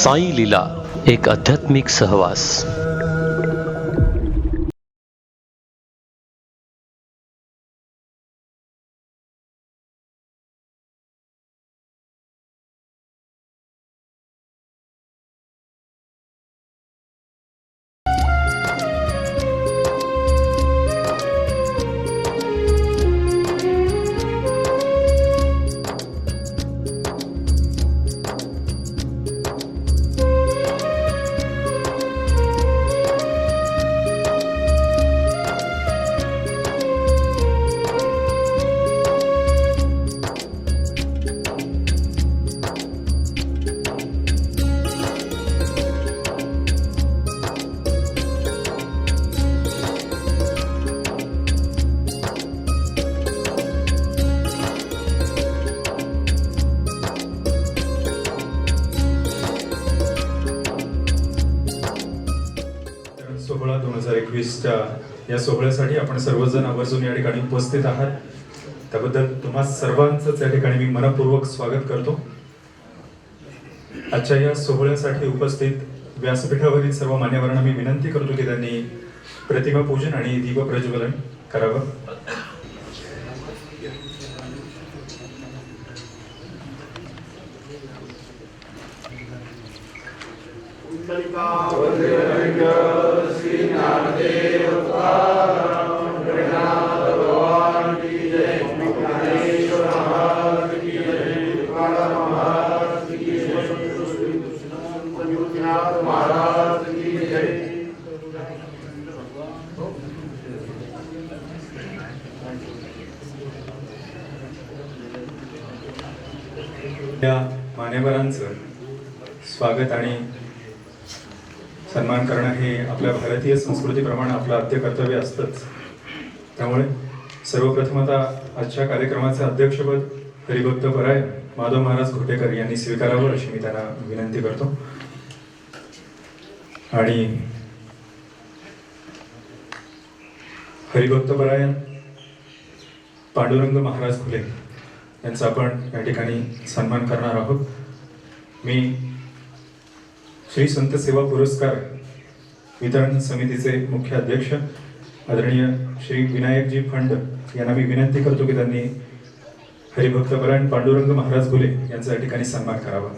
साई लीला, एक आध्यात्मिक सहवास. सोहळा 2021च्या या सोहळ्यासाठी आपण सर्वजण आवर्जून या ठिकाणी उपस्थित आहात. त्याबद्दल तुम्हा सर्वांचंच या ठिकाणी मी मनपूर्वक स्वागत करतो. आजच्या या सोहळ्यासाठी उपस्थित व्यासपीठावरील सर्व मान्यवरांना मी विनंती करतो की त्यांनी प्रतिमा पूजन आणि दीप प्रज्वलन करावं. या मान्यवरांचं स्वागत आणि सन्मान करणं हे आपल्या भारतीय संस्कृतीप्रमाणे आपलं आद्य कर्तव्य असतंच. त्यामुळे सर्वप्रथम आता आजच्या कार्यक्रमाचे अध्यक्षपद हरिभक्त परायण माधव महाराज घोटेकर यांनी स्वीकारावं अशी मी त्यांना विनंती करतो. आणि हरिभक्त परायण पांडुरंग महाराज खुले यांचा आपण या ठिकाणी सन्मान करणार आहोत. मी श्री संत सेवा पुरस्कार वितरण समितीचे मुख्य अध्यक्ष आदरणीय श्री विनायकजी फंड यांना मी विनंती करतो की त्यांनी हरिभक्त परायण पांडुरंग महाराज खुले यांचा या ठिकाणी सन्मान करावा.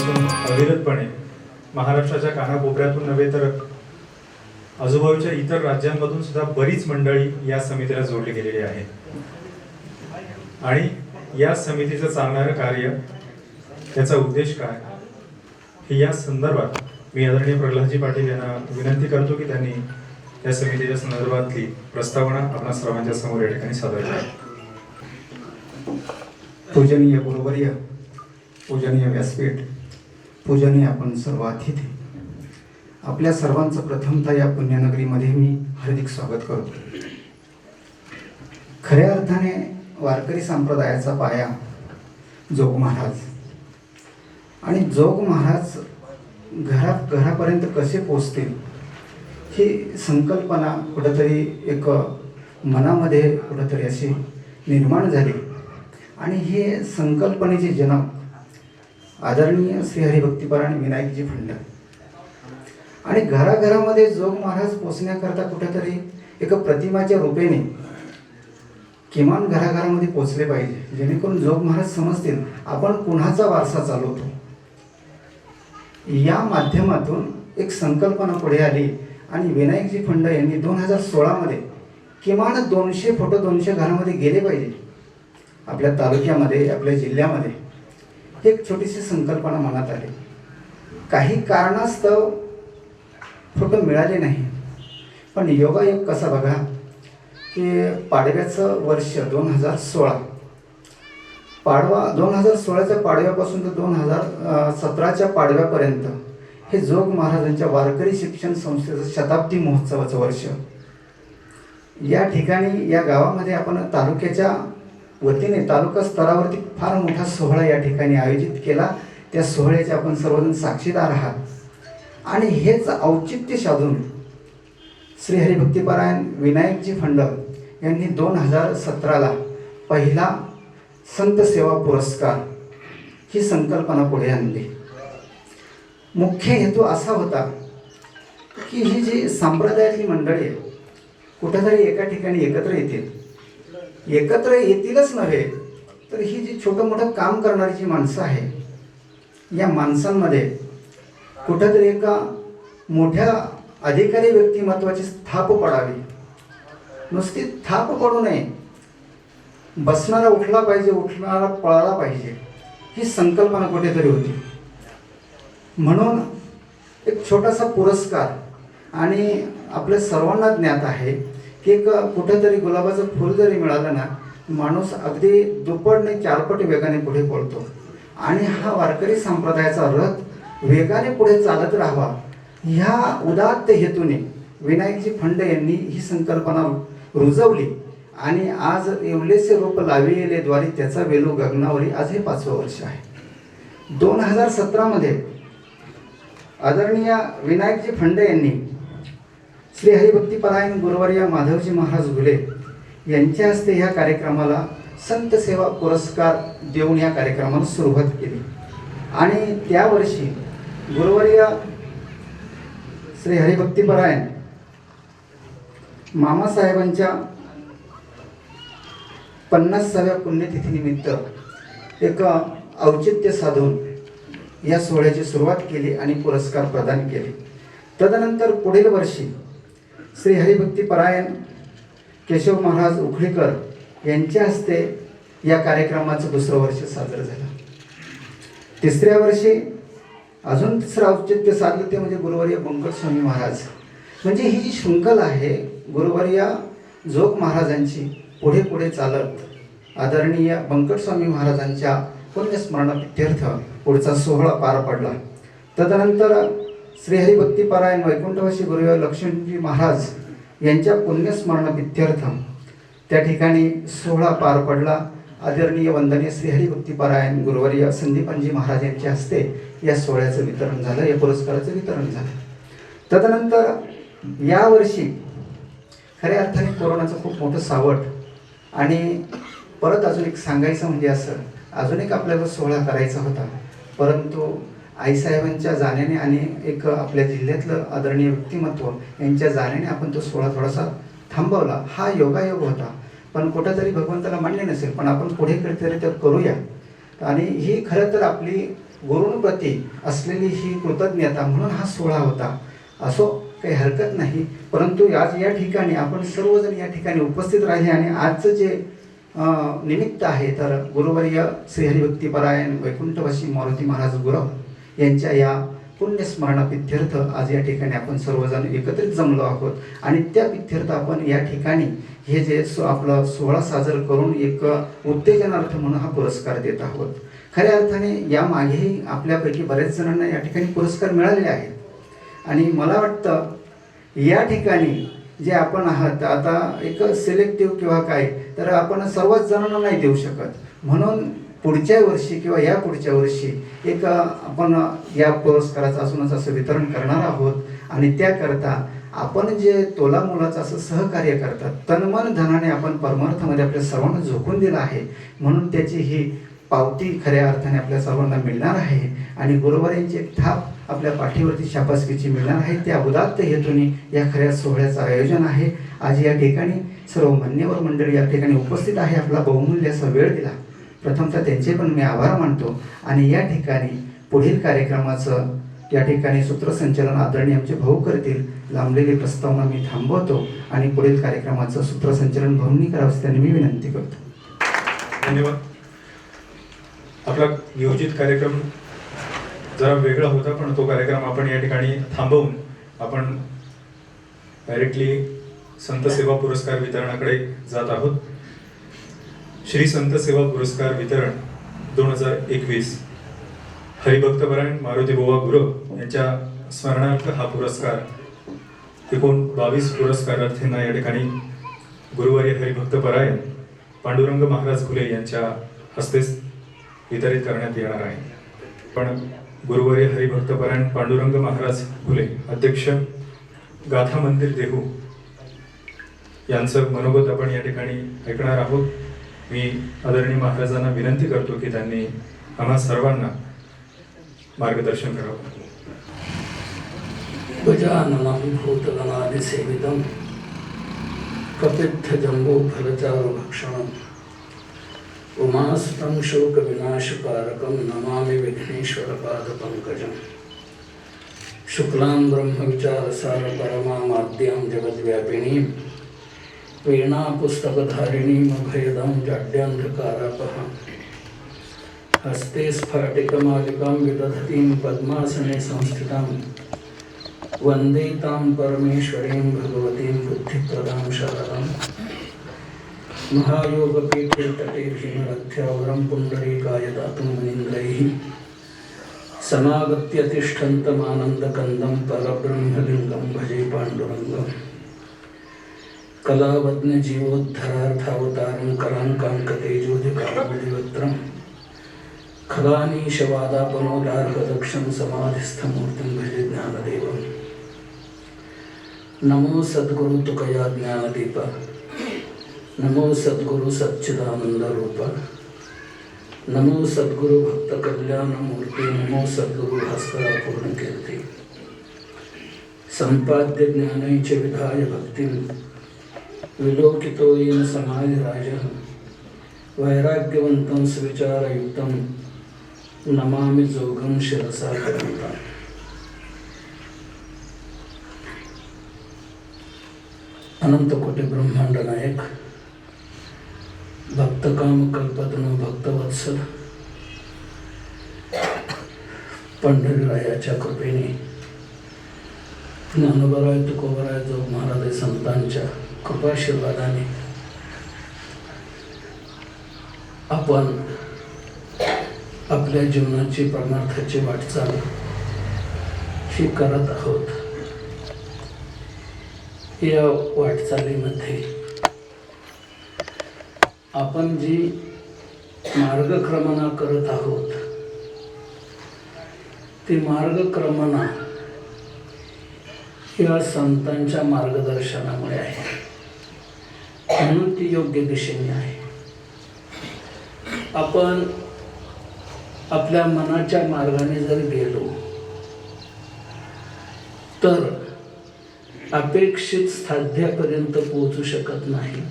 वर्षापासून अविरतपणे महाराष्ट्राच्या कानाकोपऱ्यातून नव्हे तर आजूबाजूच्या इतर राज्यांमधून सुद्धा बरीच मंडळी या समितीला जोडली गेलेली आहे आणि या समितीचं चालणारं कार्य, त्याचा उद्देश काय हे या संदर्भात मी आदरणीय प्रल्हादजी पाटील यांना विनंती करतो की त्यांनी या समितीच्या संदर्भातली प्रस्तावना आपल्या सर्वांच्या समोर या ठिकाणी सादर करा. पूजनीय गुरुवर्य, पूजनीय व्यासपीठ, पूजनीय आपण सर्व अतिथी, आपल्या सर्वांचं प्रथमतः या पुण्यनगरीमध्ये मी हार्दिक स्वागत करतो. खऱ्या अर्थाने वारकरी संप्रदायाचा पाया जोग महाराज आणि जोग महाराज घरापर्यंत कसे पोचतील ही संकल्पना कुठंतरी एक मनामध्ये कुठंतरी अशी निर्माण झाली आणि हे संकल्पनेचे जनक आदरणीय श्री हरिभक्तीपरायण विनायकजी फंड आणि घराघरामध्ये जोग महाराज पोचण्याकरता कुठेतरी एक प्रतिमाच्या रूपेने किमान घराघरामध्ये पोचले पाहिजे, जेणेकरून जोग महाराज समजतील आपण कुणाचा वारसा चालवतो. या माध्यमातून एक संकल्पना पुढे आली आणि विनायकजी फंड यांनी 2016 मध्ये किमान 200 फोटो 200 घरामध्ये गेले पाहिजे. आपल्या तालुक्यामध्ये, आपल्या जिल्ह्यामध्ये एक छोटीशी संकल्पना मनात आली. काही कारणास्तव फोटो मिळाले नाही, पण योगायोग कसा बघा की पाडव्याचं वर्ष 2016, पाडवा 2016च्या पाडव्यापासून तर 2017च्या पाडव्यापर्यंत हे जोग महाराजांच्या वारकरी शिक्षण संस्थेचं शताब्दी महोत्सवाचं वर्ष. या ठिकाणी या गावामध्ये आपण तालुक्याच्या वतीने तालुका स्तरावरती फार मोठा सोहळा या ठिकाणी आयोजित केला. त्या सोहळ्याचे आपण सर्वजण साक्षीदार आहात आणि हेच औचित्य साधून श्री हरिभक्तीपरायण विनायकजी फंड यांनी 2017ला पहिला संत सेवा पुरस्कार ही संकल्पना पुढे आणली. मुख्य हेतू असा होता की ही जी संप्रदायातली मंडळी आहे कुठेतरी एका ठिकाणी एकत्र येतील. एकत्र येतीलच नव्हे तर ही जी छोटं मोठं काम करणारी जी माणसं आहे, या माणसांमध्ये कुठेतरी एका मोठ्या अधिकारी व्यक्तिमत्वाची थाप पडावी. नुसती थाप पडू नये, बसणारा उठला पाहिजे, उठणारा पळाला पाहिजे, ही संकल्पना कुठेतरी होती. म्हणून एक छोटासा पुरस्कार आणि आपल्या सर्वांना ज्ञात आहे की एक कुठेतरी गुलाबाचं फूल जरी मिळालं ना, माणूस अगदी दुप्पटने 4पट वेगाने पुढे पळतो आणि हा वारकरी संप्रदायाचा रथ वेगाने पुढे चालत राहावा ह्या उदात्त हेतूने विनायकजी फंड यांनी ही संकल्पना रुजवली आणि आज एवढेसे रोप लाविले द्वारे त्याचा वेलू गगनावरी आज हे 5वं वर्ष आहे. 2017 मध्ये आदरणीय विनायकजी फंड यांनी श्री हरिभक्तीपरायण गुरुवर्य माधवजी महाराज घुले यांच्या हस्ते ह्या कार्यक्रमाला संत सेवा पुरस्कार देऊन या कार्यक्रमाला सुरुवात केली आणि त्या वर्षी गुरुवर्य श्री हरिभक्तीपरायण मामासाहेबांच्या 50व्या पुण्यतिथीनिमित्त एक औचित्य साधून या सोहळ्याची सुरुवात केली आणि पुरस्कार प्रदान केले. तदनंतर पुढील वर्षी श्री हरिभक्तीपरायण केशव महाराज उखळीकर यांच्या हस्ते या कार्यक्रमाचं 2रं वर्ष साजरं झालं. 3ऱ्या वर्षी अजून 3रं औचित्य साधलं ते म्हणजे गुरुवर्य बंकट स्वामी महाराज. म्हणजे ही जी शृंखला आहे गुरुवर्य जोग महाराजांची पुढे पुढे चालत आदरणीय बंकट स्वामी महाराजांच्या पुण्यस्मरणाप्रीत्यर्थ पुढचा सोहळा पार पडला. तदनंतर श्री हरिभक्तीपरायण वैकुंठवासी गुरुवर्य लक्ष्मणजी महाराज यांच्या पुण्यस्मरणाप्रीत्यर्थ त्या ठिकाणी सोहळा पार पडला. आदरणीय वंदनीय श्री हरिभक्तीपरायण गुरुवर्य संदीपानजी महाराज यांच्या हस्ते या सोहळ्याचं वितरण झालं, या पुरस्काराचं वितरण झालं. तदनंतर यावर्षी खऱ्या अर्थाने कोरोनाचं खूप मोठं सावट आणि परत अजून एक सांगायचं म्हणजे असं अजून एक आपल्याला सोहळा करायचा होता, परंतु आईसाहेबांच्या जाण्याने आणि एक आपल्या जिल्ह्यातलं आदरणीय व्यक्तिमत्व यांच्या जाण्याने आपण तो सोहळा थोडासा थांबवला. हा योगायोग होता, पण कुठंतरी भगवंताला मान्य नसेल, पण आपण पुढे कधीतरी तर करूया. आणि ही खरं तर आपली गुरूंप्रती असलेली ही कृतज्ञता म्हणून हा सोहळा होता. असो, काही हरकत नाही. परंतु आज या ठिकाणी आपण सर्वजण या ठिकाणी उपस्थित राहिले आणि आजचं जे निमित्त आहे तर गुरुवर्य श्री हरिभक्तीपरायण वैकुंठवासी मारुती महाराज गुरव यांच्या या पुण्यस्मरणाप्रित्यर्थ आज या ठिकाणी आपण सर्वजण एकत्रित जमलो आहोत आणि त्या प्रित्यर्थ आपण या ठिकाणी हे जे आपलं सोहळा साजर करून एक उत्तेजनार्थ म्हणून हा पुरस्कार देत आहोत. खऱ्या अर्थाने यामागेही आपल्यापैकी बऱ्याच जणांना या ठिकाणी पुरस्कार मिळालेले आहेत आणि मला वाटतं या ठिकाणी जे आपण आहात आता एक सिलेक्टिव्ह किंवा काय तर आपण सर्वच जणांना नाही देऊ शकत. म्हणून पुढच्या वर्षी किंवा या पुढच्या वर्षी एक आपण या पुरस्काराचं असूनच असं वितरण करणार आहोत आणि त्याकरता आपण जे तोला मोलाचं असं सहकार्य करतात तनमन धनाने आपण परमार्थामध्ये आपल्या सर्वांना झोकून दिलं आहे म्हणून त्याची ही पावती खऱ्या अर्थाने आपल्या सर्वांना मिळणार आहे आणि गुरुवारांची एक थाप आपल्या पाठीवरती शाबासकीची मिळणार आहे. त्या उदात्त हेतूने या खऱ्या सोहळ्याचं आयोजन आहे. आज या ठिकाणी सर्व मान्यवर मंडळी या ठिकाणी उपस्थित आहे. आपला बहुमूल्य असा वेळ दिला प्रथमतः त्यांचे पण मी आभार मानतो आणि या ठिकाणी पुढील कार्यक्रमाचं या ठिकाणी सूत्रसंचालन आदरणीय आमचे भाऊ करतील. लांबलेली प्रस्तावना मी थांबवतो आणि पुढील कार्यक्रमाचं सूत्रसंचालन भाऊंनी करावं त्यांनी मी विनंती करतो. धन्यवाद. आपला नियोजित कार्यक्रम जरा वेगळा होता पण तो कार्यक्रम आपण या ठिकाणी थांबवून आपण डायरेक्टली संत सेवा पुरस्कार वितरणाकडे जात आहोत. श्री संत सेवा पुरस्कार वितरण 2021 हरिभक्तपरायण मारुती बुवा गुरव यांच्या स्मरणार्थ हा पुरस्कार एकूण 22 पुरस्कारार्थींना या ठिकाणी गुरुवारी हरिभक्तपरायण पांडुरंग महाराज घुले यांच्या हस्ते वितरित करण्यात येणार आहे. पण गुरुवारी हरिभक्तपरायण पांडुरंग महाराज घुले अध्यक्ष गाथा मंदिर देहू यांचं मनोगत आपण या ठिकाणी ऐकणार आहोत. मी आदरणीय महाराजांना विनंती करतो की त्यांनी आम्हा सर्वांना मार्गदर्शन करावं. गजाननं भूतगणादिसेवितं कपित्थजम्बूफलचारुभक्षणम् उमासुतं शोकविनाशकारकं नमामि विघ्नेश्वरपादपङ्कजम् शुक्लां ब्रह्मविचारसारपरमामाद्यां जगद्व्यापिनीं वीणापुस्तकधारिणीम् अभयदां जाड्यान्धकारापहां हस्ते स्फटिकमालिकां विदधतीं पद्मासने संस्थितां वन्दे तां परमेश्वरीं भगवतीं बुद्धिप्रदां शारदां महायोगपीठे तटे भीमरथ्यावरं पुण्डरीकाय दातुं मुनीन्द्रैः समागत्य तिष्ठन्तमानन्दकन्दं परब्रह्मलिङ्गं भजे पाण्डुरङ्गम् कलावज्ञजीवोद्धरार्थावतारं कराङ्काङ्कतेजोदिकामोदिवक्त्रं खगानीशवादापनोदार्हदक्षं समाधिस्थमूर्तिं भजे ज्ञानदेवं नमो सद्गुरु तुकया ज्ञानदीप नमो सद्गुरु सच्चिदानंद रूप नमो सद्गुरु भक्त कल्याण मूर्ति नमो सद्गुरु हस्ता पूर्ण कीर्ति संपाद्य ज्ञानैच विधाय भक्तिं विलोकितो येन समाधिराजः वैराग्यवन्तं सुविचारयुक्तं नमामि जोगं शिरसा करन्तं. अनंतकोटी ब्रह्मांड नायक भक्तकाम कल्पतनु भक्तवत्सल पंढरीरायाच्या कृपेने ज्ञानोबराय तुकोबराय जोग महाराज संतांच्या कृपाशीर्वादाने आपण आपल्या जीवनाची परमार्थाची वाटचाल ही करत आहोत. या वाटचालीमध्ये आपण जी मार्गक्रमणा करत आहोत ती मार्गक्रमणा या संतांच्या मार्गदर्शनामुळे आहे म्हणून ती योग्य दिशेने आहे. आपण आपल्या मनाच्या मार्गाने जर गेलो तर अपेक्षित साध्यापर्यंत पोहोचू शकत नाही.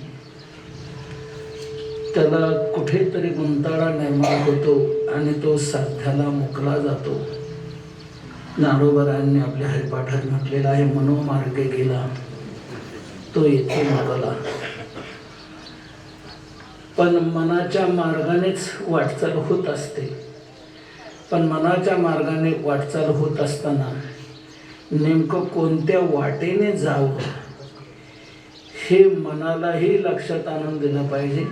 त्याला कुठेतरी गुंताळा निर्माण होतो आणि तो साध्याला मुकला जातो. ज्ञानोबरायांनी आपल्या हरिपाठात म्हटलेला आहे, मनोमार्गे गेला तो येथे मुकला. पण मनाच्या मार्गानेच वाटचाल होत असते. पण मनाच्या मार्गाने वाटचाल होत असताना नेमकं कोणत्या वाटेने जावं हे मनालाही लक्षात आणून दिलं पाहिजे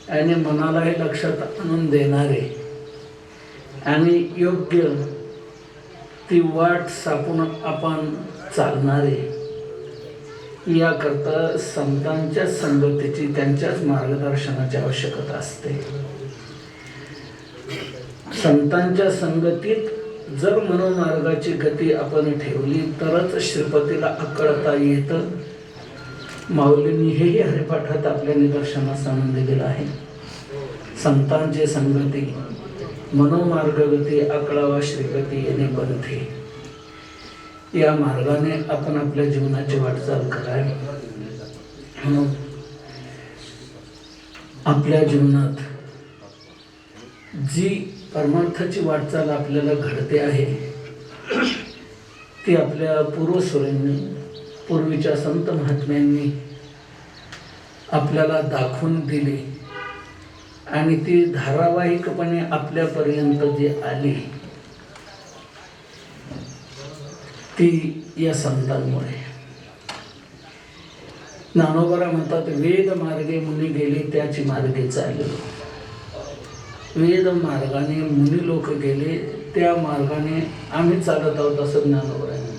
आणि मनालाही लक्षात आणून देणारे आणि योग्य ती वाट सापून आपण चालणारे, याकरता संतांच्या संगतीची, त्यांच्याच मार्गदर्शनाची आवश्यकता असते. संतांच्या संगतीत जर मनोमार्गाची गती आपण ठेवली तरच श्रीपतीला आकळता येतं. माऊलींनी हेही हरिपाठात आपल्या निदर्शनास आणून दिलेलं आहे. संतांची संगती मनोमार्गगती आकळावा श्रीपती येणे पंथी. या मार्गाने आपण आपल्या जीवनाची वाटचाल करावी. म्हणून आपल्या जीवनात जी परमार्थाची वाटचाल आपल्याला घडते आहे ती आपल्या पूर्वसुरांनी, पूर्वीच्या संत महात्म्यांनी आपल्याला दाखवून दिली आणि ती धारावाहिकपणे आपल्यापर्यंत जी आली ती या संतांमुळे. ज्ञानोबा म्हणतात, वेद मार्गे मुनी गेले त्याची मार्गे चाललो. वेद मार्गाने मुनी लोक गेले, त्या मार्गाने आम्ही चालत आहोत असं ज्ञानोबा म्हणतात.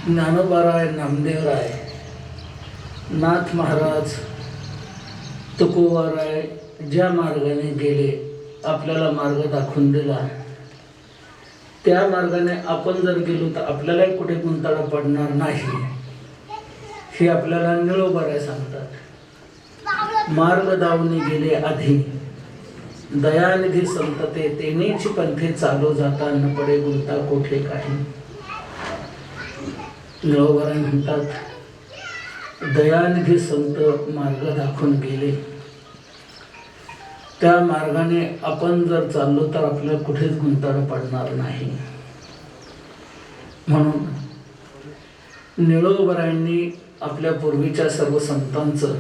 ज्ञानोबाराय, नामदेवराय, नाथ महाराज, तुकोबाराय ज्या मार्गाने गेले, आपल्याला मार्ग दाखवून दिला, त्या मार्गाने आपण जर गेलो तर आपल्यालाही कुठे गुंताळा पडणार नाही हे आपल्याला निळोबाराय सांगतात. मार्ग दावून गेले आधी, दयानिधी संतते तेनेची पंथे चालू जाता, न पडे गुंता कोठे काही. निळोबाराय म्हणतात, दयानिधी संत मार्ग दाखवून गेले, त्या मार्गाने आपण जर चाललो तर आपल्याला कुठेच गुंताळा पडणार नाही. म्हणून निळोबरायांनी आपल्या पूर्वीच्या सर्व संतांचं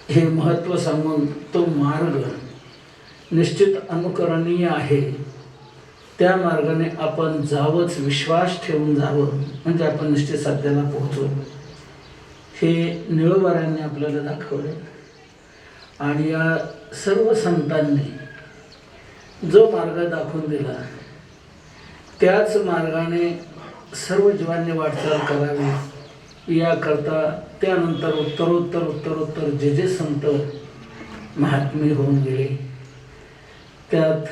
हे महत्त्व सांगून तो मार्ग निश्चित अनुकरणीय आहे, त्या मार्गाने आपण जावंच, विश्वास ठेवून जावं, म्हणजे आपण निश्चित साध्याला पोहोचू. हे निळोबरायांनी आपल्याला दाखवले. आणि या सर्व संतांनी जो मार्ग दाखवून दिला त्याच मार्गाने सर्व जीवांनी वाटचाल करावी. याकरता त्यानंतर उत्तरोत्तर जे जे संत महात्मे होऊन गेले, त्यात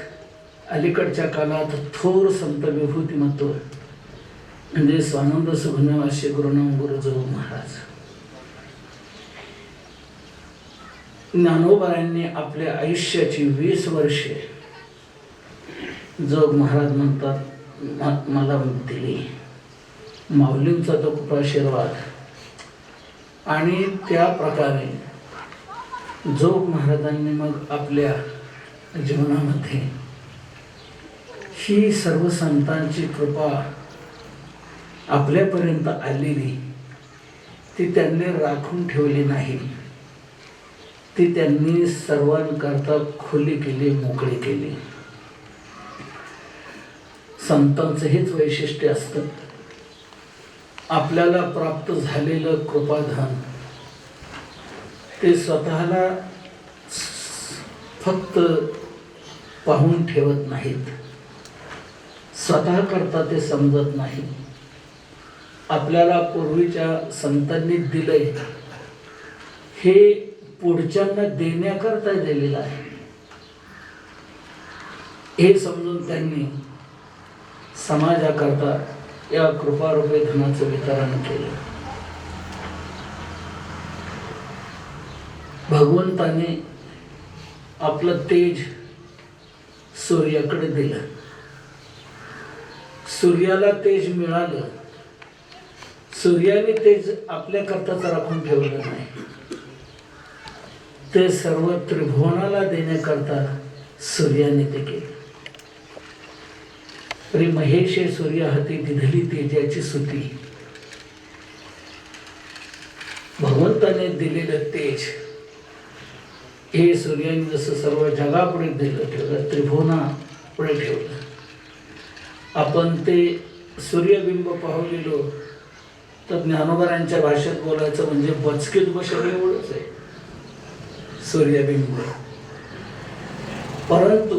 अलीकडच्या काळात थोर संत विभूतिमत्व म्हणजे स्वानंद सुगुणवासी गुरुनाम गुरुजो महाराज. ज्ञानोबारायांनी आपल्या आयुष्याची 20 वर्षे जोग महाराज म्हणतात मला दिली. माऊलींचा तो खूप आशीर्वाद. आणि त्या प्रकारे जोग महाराजांनी मग आपल्या जीवनामध्ये ही सर्व संतांची कृपा आपल्यापर्यंत आलेली ती त्यांनी राखून ठेवली नाही, ती त्यांनी सर्वांकरता खुली केली, मोकळी केली. संतांचं हेच वैशिष्ट्य असतं. आपल्याला प्राप्त झालेलं कृपाधन ते स्वतःला फक्त पाहून ठेवत नाहीत, स्वतः करता ते समजत नाही. आपल्याला पूर्वीच्या संतांनी दिलंय हे पुढच्यांना देण्याकरता दिलेलं आहे हे समजून त्यांनी समाजाकरता या कृपारूपी धनाचं वितरण केलं. भगवंताने आपलं तेज सूर्याकडे दिलं. सूर्याला तेज मिळालं, सूर्याने तेज आपल्या करताच राखून ठेवलं नाही. ते सर्व त्रिभुवनाला देण्याकरता सूर्याने ते केले. तरी महेशे सूर्य हाती दिधली तेजाची सुती. भगवंताने दिलेलं तेज हे सूर्याने जसं सर्व जगापुढे दिलं ठेवलं, त्रिभुवना पुढे ठेवलं. आपण ते सूर्यबिंब पाहू गेलो तर ज्ञानोबरांच्या भाषेत बोलायचं म्हणजे बचकीत बसलं एवढंच आहे सूर्यबिंब. परंतु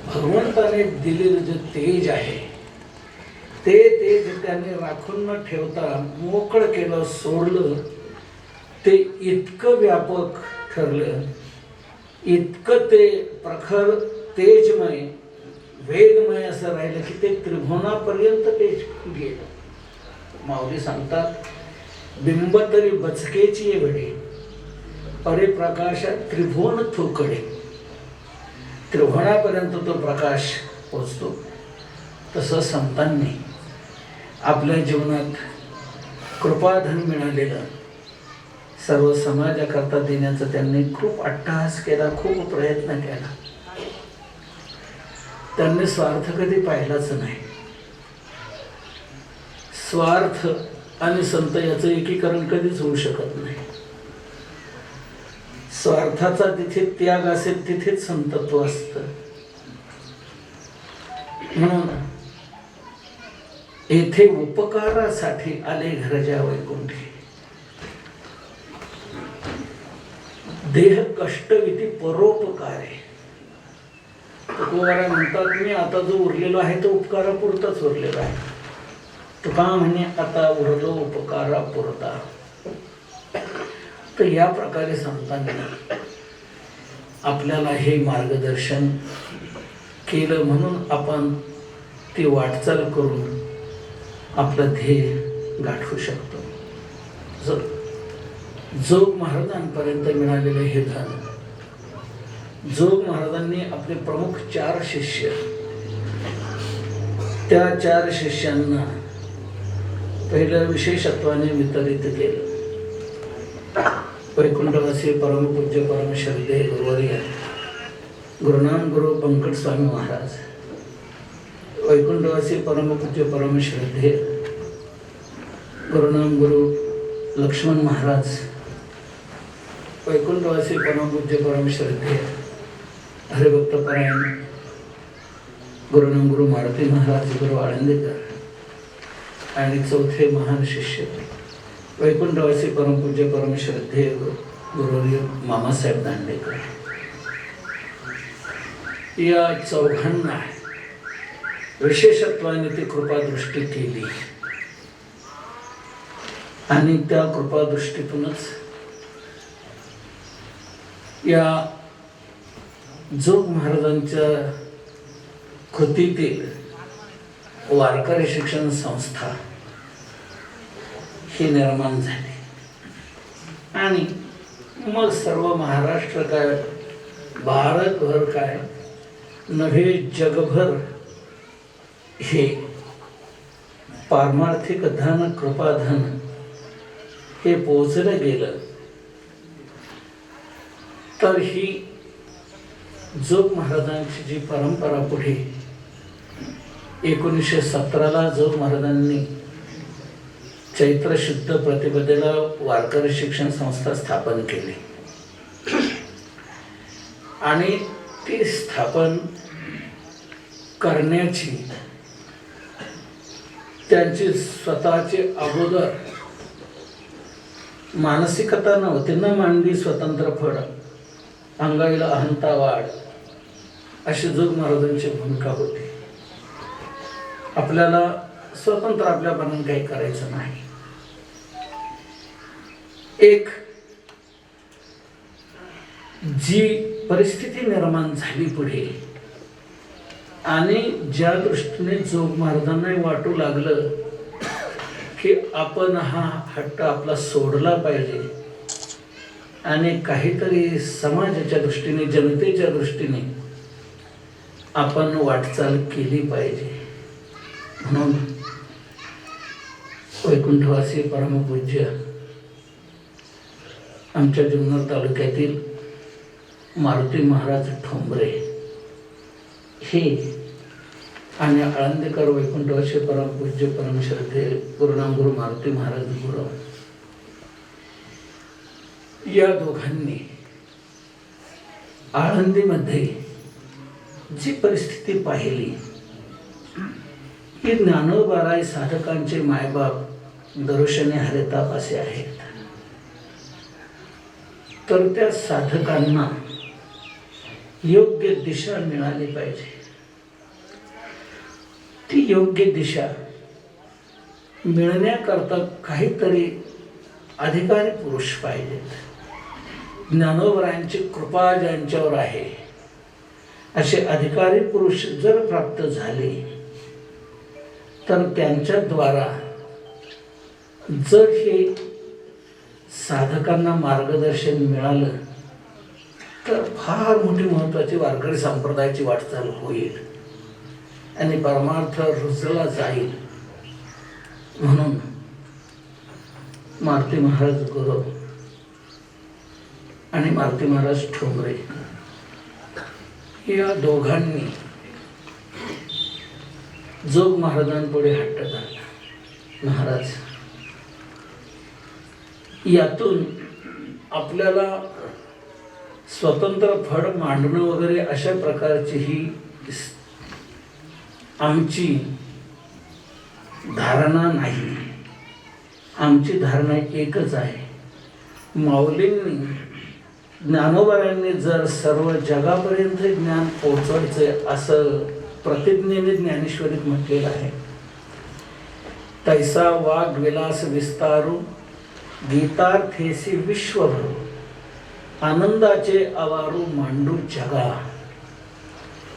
भगवंताने दिलेलं जे तेज आहे ते तेज त्याने राखून न ठेवता मोकळं केलं, सोडलं. ते इतकं व्यापक ठरलं, इतकं ते प्रखर तेजमय वेगमय असं राहिलं की ते त्रिभुवनापर्यंत तेज गेलं. माऊली सांगतात, बिंब तरी बचकेची वेळे परिप्रकाशात त्रिभुवन थोकडे. त्रिभुवनापर्यंत तो प्रकाश पोचतो. तसं संतांनी आपल्या जीवनात कृपाधन मिळालेलं सर्व समाजाकरता देण्याचा त्यांनी खूप अट्टहास केला, खूप प्रयत्न केला. त्यांनी स्वार्थ कधी पाहिलाच नाही. स्वार्थ आणि संत याचं एकीकरण कधीच होऊ शकत नाही. स्वार्थाचा जिथे त्याग असेल तिथेच संतत्व असतं. म्हणून येथे उपकारासाठी आले घरच्या वैकुंठी. देह कष्टविधी परोपकारे. तुकोबारा म्हणतात, मी आता जो उरलेलो आहे तो उपकारापुरताच उरलेला आहे. तुका म्हणे आता उरलो उपकारापुरता. तर या प्रकारे संतांनी आपल्याला हे मार्गदर्शन केलं. म्हणून आपण ती वाटचाल करून आपलं ध्येय गाठवू शकतो. जोग महाराजांपर्यंत मिळालेले हे धन, जोग महाराजांनी आपले प्रमुख 4 शिष्य, त्या 4 शिष्यांना पहिल्या विशेषत्वाने वितरित केलं. वैकुंठवासी परमपूज्य परमश्रद्धेय गुरुवर्य गुरुनाम गुरु पंकज स्वामी महाराज, वैकुंठवासी परमपूज्य परमश्रद्धेय गुरुनाम गुरु लक्ष्मण महाराज, वैकुंठवासी परमपूज्य परमश्रद्धेय हरिभक्तपरायण गुरुनाम गुरु मारुती महाराज गुरु आळंदीकर, आणि चौथे महान शिष्य वैकुंठवासी परमपूज्य परमश्रद्धेय गुरुवर्य मामासाहेब दांडेकर. या चौघांना विशेषत्वाने ती कृपादृष्टी केली आणि त्या कृपादृष्टीतूनच या जोग महाराजांच्या कृतीतील वारकरी शिक्षण संस्था ही निर्माण झाली. आणि मग सर्व महाराष्ट्र काय, भारतभर काय नव्हे जगभर हे पारमार्थिक धन, कृपाधन हे पोचलं गेलं. तर ही जोग महाराजांची जी परंपरा पुढे 1917ला जोग महाराजांनी चैत्र शुद्ध प्रतिपदेला वारकरी शिक्षण संस्था स्थापन केली आणि ती स्थापन करण्याची त्यांची स्वतःची अगोदर मानसिकता नव्हती. न मांडली स्वतंत्र फड, अंगाईला अहंता वाढ, अशी जोग महाराजांची भूमिका होती. आपल्याला स्वतंत्र आपल्यापणाने काही करायचं नाही. एक जी परिस्थिती निर्माण झाली पुढे आणि ज्या दृष्टीने जोग महाराजांना वाटू लागलं की आपण हा हट्ट आपला सोडला पाहिजे आणि काहीतरी समाजाच्या दृष्टीने, जनतेच्या दृष्टीने आपण वाटचाल केली पाहिजे. म्हणून वैकुंठवासी परमपूज्य आमच्या जुन्नर तालुक्यातील मारुती महाराज ठोंबरे हे आणि आळंदीकर वैकुंठवासी परमपूज्य परमश्रद्धे गुरुनामगुरु मारुती महाराज गुरु या दोघांनी आळंदीमध्ये जी परिस्थिती पाहिली की ज्ञानोबाराय साधकांचे मायबाप दर्शने हरिताप असे आहेत, तर त्या साधकांना योग्य दिशा मिळाली पाहिजे. ती योग्य दिशा मिळण्याकरता काहीतरी अधिकारी पुरुष पाहिजेत. ज्ञानोबरायांची कृपा ज्यांच्यावर आहे असे अधिकारी पुरुष जर प्राप्त झाले तर त्यांच्याद्वारा जर हे साधकांना मार्गदर्शन मिळालं तर फार मोठी महत्त्वाची वारकरी संप्रदायाची वाटचाल होईल आणि परमार्थ रुजला जाईल. म्हणून मारुती महाराज गुरु आणि मारुती महाराज ठोंबरे या दोघांनी जोग महाराजांपुढे हट्ट धरला. महाराज, यातून आपल्याला स्वतंत्र फळ मांडणं वगैरे अशा प्रकारची ही आमची धारणा नाही. आमची धारणा एकच आहे. माऊलींनी ज्ञानोबारायांनी जर सर्व जगापर्यंत ज्ञान पोहोचवायचं असं प्रतिज्ञेने ज्ञानेश्वरीत म्हटलेलं आहे. तैसा वाग विलास विस्तारू गीतार्थेसी विश्वभरू आनंदाचे अवारू मांडू जगा.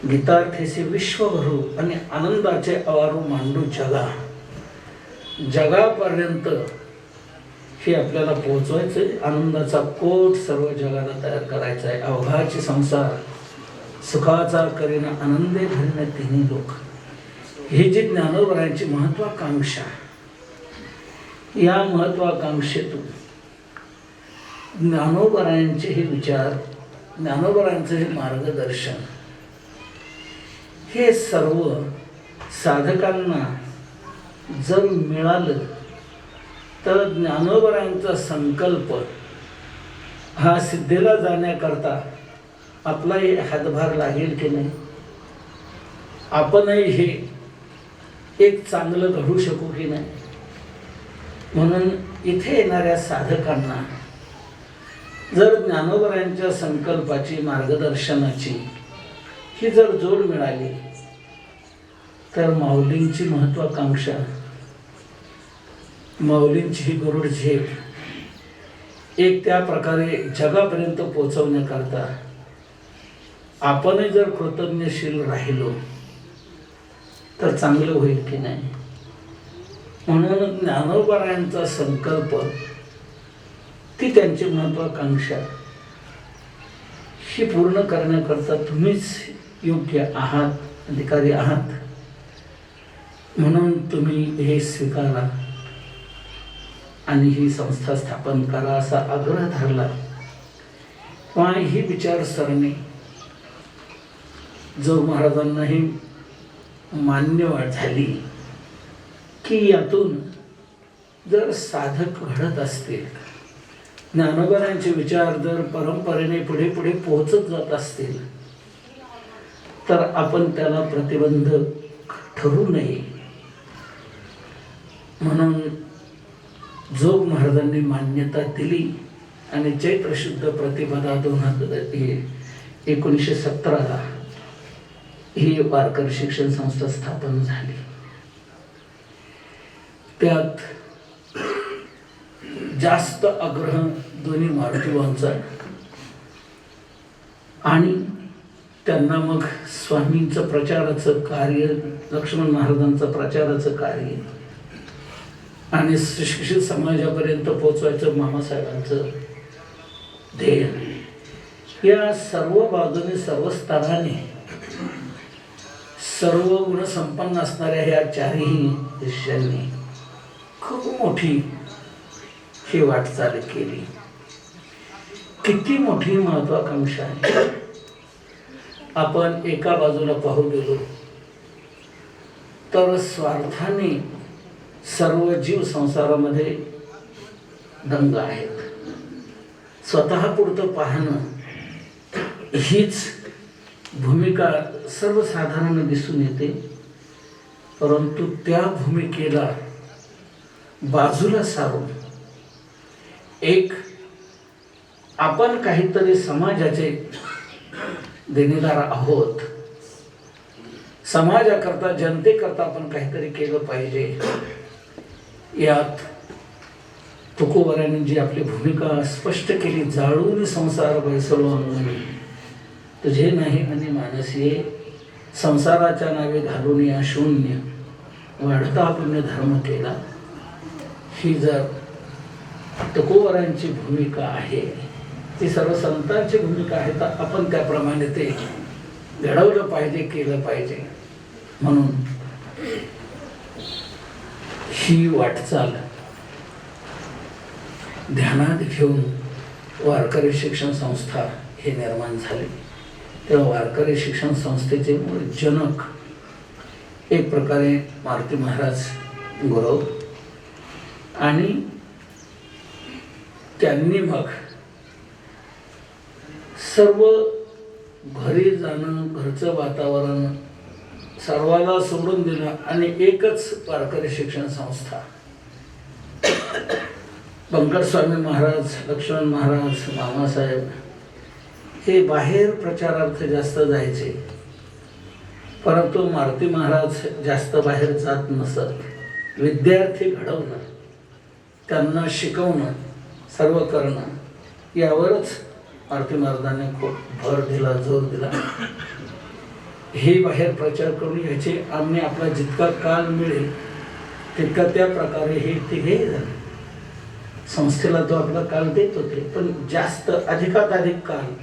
गीतार्थेसी विश्वभरू आणि आनंदाचे अवारू मांडू जगा. जगापर्यंत हे आपल्याला पोहोचवायचं आहे. आनंदाचा कोट सर्व जगाला तयार करायचा आहे. अवघाचे संसार सुखाचा करीना आनंदे भरीने तिन्ही लोक. हे जी ज्ञानोबरायांची महत्वाकांक्षा, या महत्वाकांक्षेतून ज्ञानोबरायांचे हे विचार, ज्ञानोबरायांचं हे मार्गदर्शन हे सर्व साधकांना जर मिळालं तर ज्ञानोबरायांचा संकल्प हा सिद्धीला जाण्याकरता आपलाही हातभार लागेल की नाही, आपणही हे एक चांगलं घडू शकू की नाही. म्हणून इथे येणाऱ्या साधकांना जर ज्ञानोबरायांच्या संकल्पाची, मार्गदर्शनाची ही जर जोड मिळाली तर माऊलींची महत्वाकांक्षा, माऊलींची ही गरुड झेप एक त्या प्रकारे जगापर्यंत पोहोचवण्याकरता आपणही जर कृतज्ञशील राहिलो तर चांगलं होईल की नाही. म्हणून ज्ञानोबरायांचा संकल्प, ती त्यांची महत्वाकांक्षा ही पूर्ण करण्याकरता तुम्हीच योग्य आहात, अधिकारी आहात. म्हणून तुम्ही हे स्वीकारा आणि ही संस्था स्थापन करा असा आग्रह धरला. किंवा ही विचारसरणी जो महाराजांनाही मान्य झाली की यातून जर साधक घडत असतील, ज्ञानोबरायांचे विचार जर परंपरेने पुढे पुढे पोहोचत जात असतील तर आपण त्याला प्रतिबंधक ठरू नये. म्हणून जोग महाराजांनी मान्यता दिली आणि चैत्र शुद्ध प्रतिपदा 1917 ही वारकरी शिक्षण संस्था स्थापन झाली. त्यात जास्त आग्रह दोन्ही मारुतीबांचा आणि त्यांना मग स्वामींचं प्रचाराचं कार्य, लक्ष्मण महाराजांचं प्रचाराचं कार्य आणि सुशिक्षित समाजापर्यंत पोचवायचं मामासाहेबांचं ध्येय, या सर्व बाजूने, सर्व स्तराने, सर्व गुणसंपन्न असणाऱ्या ह्या चारही शिष्यांनी खूप मोठी ही वाटचाल केली. किती मोठी महत्वाकांक्षा आहे. आपण एका बाजूला पाहू गेलो तर स्वार्थाने सर्व जीव संसारामध्ये दंग आहेत. स्वतः पुरतं पाहणं हीच भूमिका सर्वसाधारण दिसून येते. परंतु त्या भूमिकेला बाजूला सारून एक आपण काहीतरी समाजाचे देणेदार आहोत, समाजाकरता जनतेकरता आपण काहीतरी केलं पाहिजे, यात तुकोबारायांनी जी आपली भूमिका स्पष्ट केली, जाळून संसार बैसलो अंगणी तुझे नाही आणि मानसीये, संसाराच्या नावे घालून या शून्य वाढता पुण्य धर्म केला. ही जर तुकोबारायांची भूमिका आहे, ती सर्व संतांची भूमिका आहे, तर आपण त्याप्रमाणे ते घडवलं पाहिजे, केलं पाहिजे. म्हणून ही वाटचाल ध्यानात घेऊन वारकरी शिक्षण संस्था हे निर्माण झाले. तेव्हा वारकरी शिक्षण संस्थेचे मूळ जनक एक प्रकारे मारुती महाराज गुरव, आणि त्यांनी मग सर्व घरी जाणं, घरचं वातावरण सर्वाला सोडून दिलं आणि एकच वारकरी शिक्षण संस्था. बंकर स्वामी महाराज, लक्ष्मण महाराज, मामासाहेब हे बाहेर प्रचारार्थ जास्त जायचे, परंतु मारुती महाराज जास्त बाहेर जात नसत. विद्यार्थी घडवणं, त्यांना शिकवणं, सर्व करणं यावरच मारुती महाराजांनी खूप भर दिला, जोर दिला. हे बाहेर प्रचार करून याचे आम्ही आपला जितका काल मिळेल तितका त्या प्रकारे हे तिघे झाले. संस्थेला तो आपला काल देत होते, पण जास्त अधिकात अधिक काल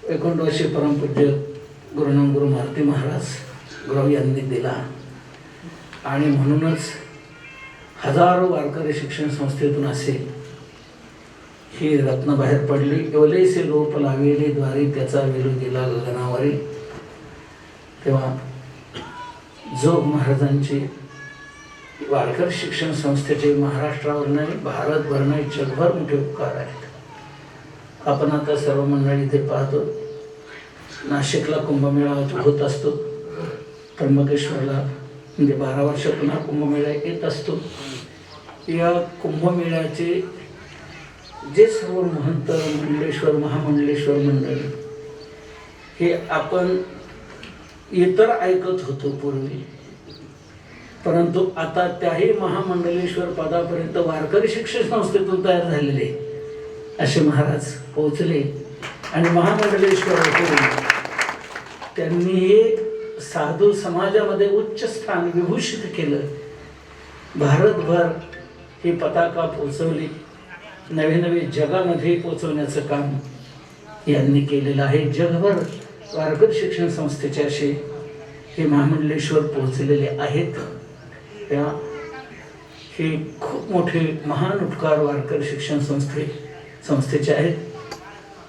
वैकुंठवासी परमपूज्य गुरुनाम गुरु मारुती महाराज गुरव यांनी दिला. आणि म्हणूनच हजारो वारकरी शिक्षण संस्थेतून असे ही रत्न बाहेर पडली. एवलेसे रोप लावेले द्वारी त्याचा वेलू गेला गगनावरी. तेव्हा जोग महाराजांची वारकरी शिक्षण संस्थेचे महाराष्ट्रावर नाही, भारतभर नाही, जगभर मोठे उपकार आहेत. आपण आता सर्व मंडळी इथे पाहतो. नाशिकला कुंभमेळा होत असतो, त्र्यंबकेश्वरला म्हणजे 12 वर्षातून हा कुंभमेळा येत असतो. या कुंभमेळ्याचे जे सर्व महंत, मंडलेश्वर, महामंडलेश्वर मंडळी हे आपण इतर ऐकत होतो पूर्वी, परंतु आता त्याही महामंडलेश्वर पदापर्यंत वारकरी शिक्षण संस्थेतून तयार झालेले असे महाराज पोहोचले. आणि महामंडलेश्वर त्यांनी साधू समाजामध्ये उच्च स्थान विभूषित केलं. भारतभर ही पताका पोचवली, नवे नवे जगामध्ये पोचवण्याचं काम यांनी केलेलं आहे. जगभर वारकरी शिक्षण संस्थेचे असे हे महामंडलेश्वर पोहोचलेले आहेत. त्या हे खूप मोठे महान उपकार वारकरी शिक्षण संस्थेचे आहेत,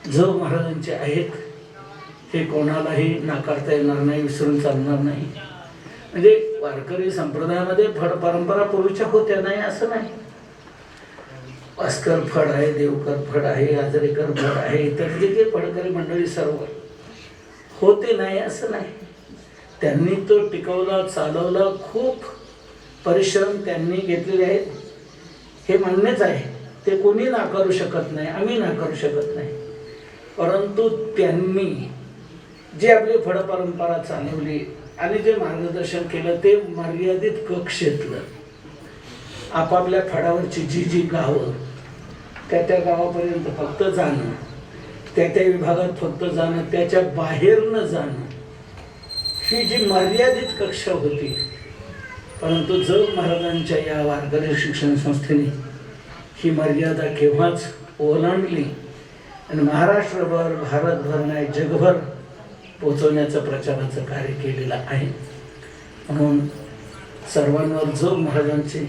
जो महाराजांचे आहेत. हे कोणालाही नाकारता येणार नाही, विसरून चालणार नाही. म्हणजे वारकरी संप्रदायामध्ये फड परंपरा पूर्वीच्या होत्या नाही असं नाही. भास्कर फड आहे, देवकर फड आहे, आजरेकर फड आहे, इतर जे काही फडकरी मंडळी सर्व होते नाही असं नाही. त्यांनी तो टिकवला, चालवला, खूप परिश्रम त्यांनी घेतलेले आहेत, हे मान्यच आहे. ते कोणी नाकारू शकत नाही, आम्ही नाकारू शकत नाही. परंतु त्यांनी जे आपली फड परंपरा चालवली आणि जे मार्गदर्शन केलं ते मर्यादित कक्षेतलं. आपापल्या फडावरची जी जी गावं त्या गावापर्यंत फक्त जाणं, त्या विभागात फक्त जाणं, त्याच्या बाहेर न जाणं, ही जी मर्यादित कक्षा होती. परंतु जोग महाराजांच्या या वारकरी शिक्षण संस्थेने ही मर्यादा केव्हाच ओलांडली आणि महाराष्ट्रभर, भारतभर नाही जगभर पोचवण्याचं प्रचाराचं कार्य केलेलं आहे. म्हणून सर्वांवर जोग महाराजांचे,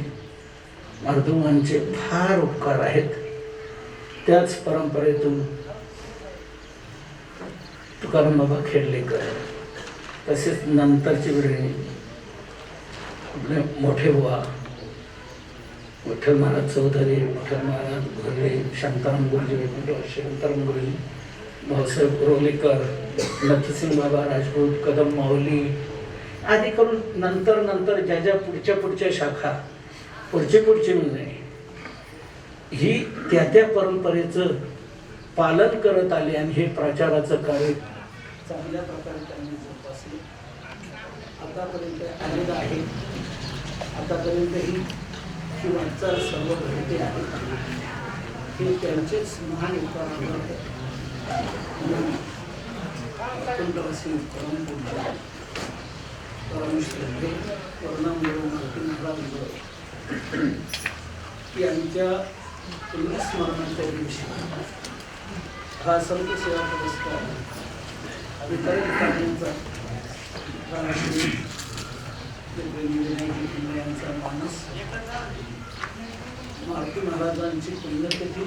मार्दुमांचे फार उपकार आहेत. त्याच परंपरेतून तुकाराम बाबा खेडलेकर, तसेच नंतरची पिढी आपले मोठे बुवा विठ्ठल महाराज चौधरी, विठ्ठल महाराज घोरले, शांताराम गुरुजी, शांताराम गुरुजी, भाऊसाहेब कुरोलेकर, नथसिंग बाबा राजपूत, कदम माऊली आदी करून नंतर ज्या ज्या पुढच्या शाखा पुढचे म्हणजे ही त्या परंपरेचं पालन करत आले आणि हे प्रचाराचं कार्य चांगल्या प्रकारे त्यांनी जोपासले. आतापर्यंत आलेलं आहे. आतापर्यंत ही वाटचाल सर्व घडते आहे. हे त्यांचेच महान उपकार यांच्या पुण्यस्मरणाच्या दिवशी हा संत सेवा पुरस्कार वितरण करण्याचा यांचा मानस मारुती महाराजांची पुण्यतिथी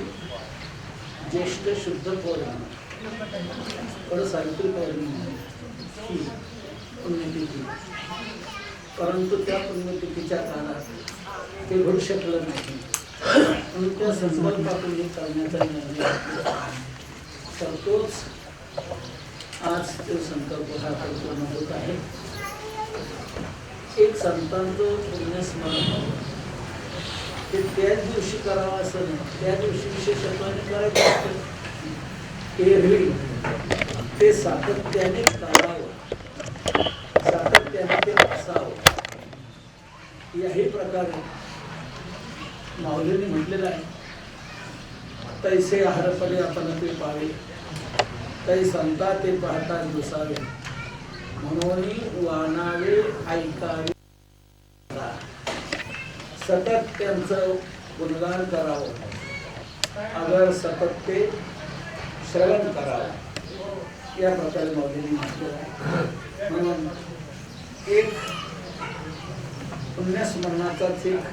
ज्येष्ठ शुद्ध पौर्णिमा सावित्री पौर्णिमा ही पुण्यतिथी, परंतु त्या पुण्यतिथीच्या काळात ते घडू शकलं नाही म्हणून त्या संकल्पातून हे करण्याचा निर्णय तर तोच आज तो संकल्प हा पूर्ण होत आहे. एक संतांचं पुण्यस्मरण ते त्याच दिवशी करावं असं नाही, त्या दिवशी विशेषत्वाने करायचं असतं. एरवी ते सातत्याने करावं, सातत्याने ते असावं. याही प्रकारे माऊलींनी म्हटलेलं आहे, तैसे हरपले आपण ते पावे, तै संता ते पाहता दुसावे, म्हणून वानावे ऐकावे. सतत त्यांचं गुणगान करावं, अगर सतत ते श्रवण करावं. या प्रकारे माऊलींनी म्हटलेलं आहे. म्हणून एक पुण्यस्मरणाचाच एक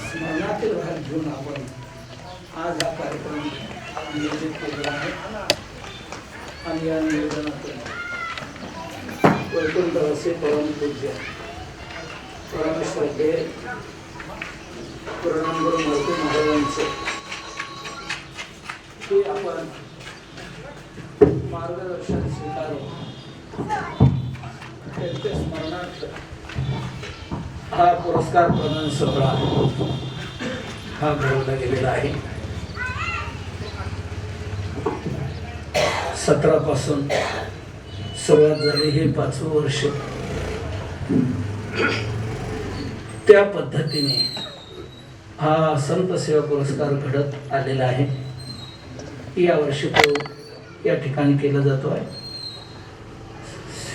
स्मरणातील भाग घेऊन आपण आज हा कार्यक्रम नियोजित केलेला आहे. आणि या नियोजनातून वैकुंठवासी परमपूज्य परमश्रद्धे पूर्णांगुरू मारुती महाराजांचे हे आपण मार्गदर्शन स्वीकारून त्यांच्या स्मरणार्थ हा पुरस्कार प्रदान सोहळा हा भरवला गेलेला आहे. 17 पासून सुरुवात झाली, हे 5वं वर्ष. त्या पद्धतीने हा संत सेवा पुरस्कार घडत आलेला आहे. यावर्षी तो या ठिकाणी केला जातो आहे.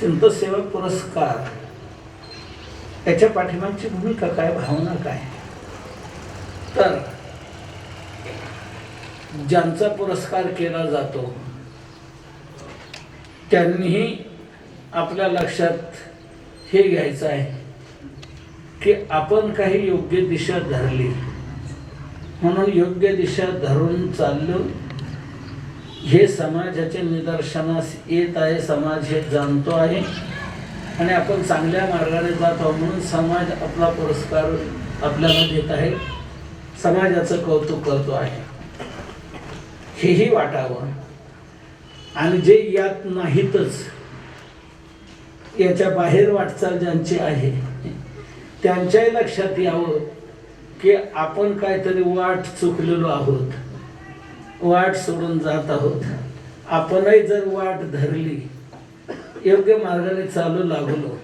संत सेवा पुरस्कार याच्या पाठीमागची भूमिका काय, भावना काय, तर ज्यांचा पुरस्कार केला जातो त्यांनीही आपल्या लक्षात हे घ्यायचं आहे की आपण काही योग्य दिशा धरली, म्हणून योग्य दिशा धरून चाललो. हे समाजाचे निदर्शनास येत आहे, समाज हे जाणतो आहे आणि आपण चांगल्या मार्गाने जात आहोत, म्हणून समाज आपला पुरस्कार आपल्याला देत आहे, समाजाचं कौतुक करतो आहे. हेही वाटावं. आणि जे यात नाहीतच, याच्या बाहेर वाटचाल ज्यांची आहे त्यांच्याही लक्षात यावं की आपण काहीतरी वाट चुकलेलो आहोत, वाट सोडून जात आहोत. आपणही जर वाट धरली, योग्य मार्गाने चालू लागलो,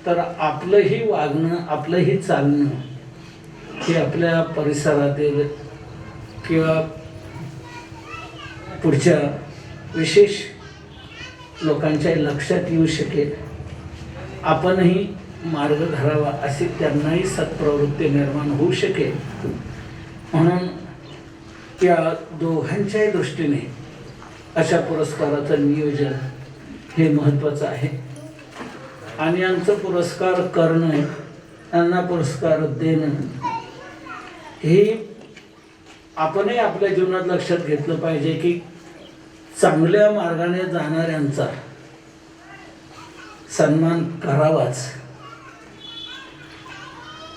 तर आपलंही वागणं, आपलंही चालणं हे आपल्या परिसरातील किंवा पुढच्या विशेष लोकांच्या लक्षात येऊ शकेल. आपणही मार्ग धरावा अशी त्यांनाही सत्प्रवृत्ती निर्माण होऊ शकेल. म्हणून या दोघांच्याही दृष्टीने अशा पुरस्काराचं नियोजन हे महत्त्वाचं आहे. आणि यांचं पुरस्कार करणं, यांना पुरस्कार देणं ही आपणही आपल्या जीवनात लक्षात घेतलं पाहिजे की चांगल्या मार्गाने जाणाऱ्यांचा सन्मान करावाच.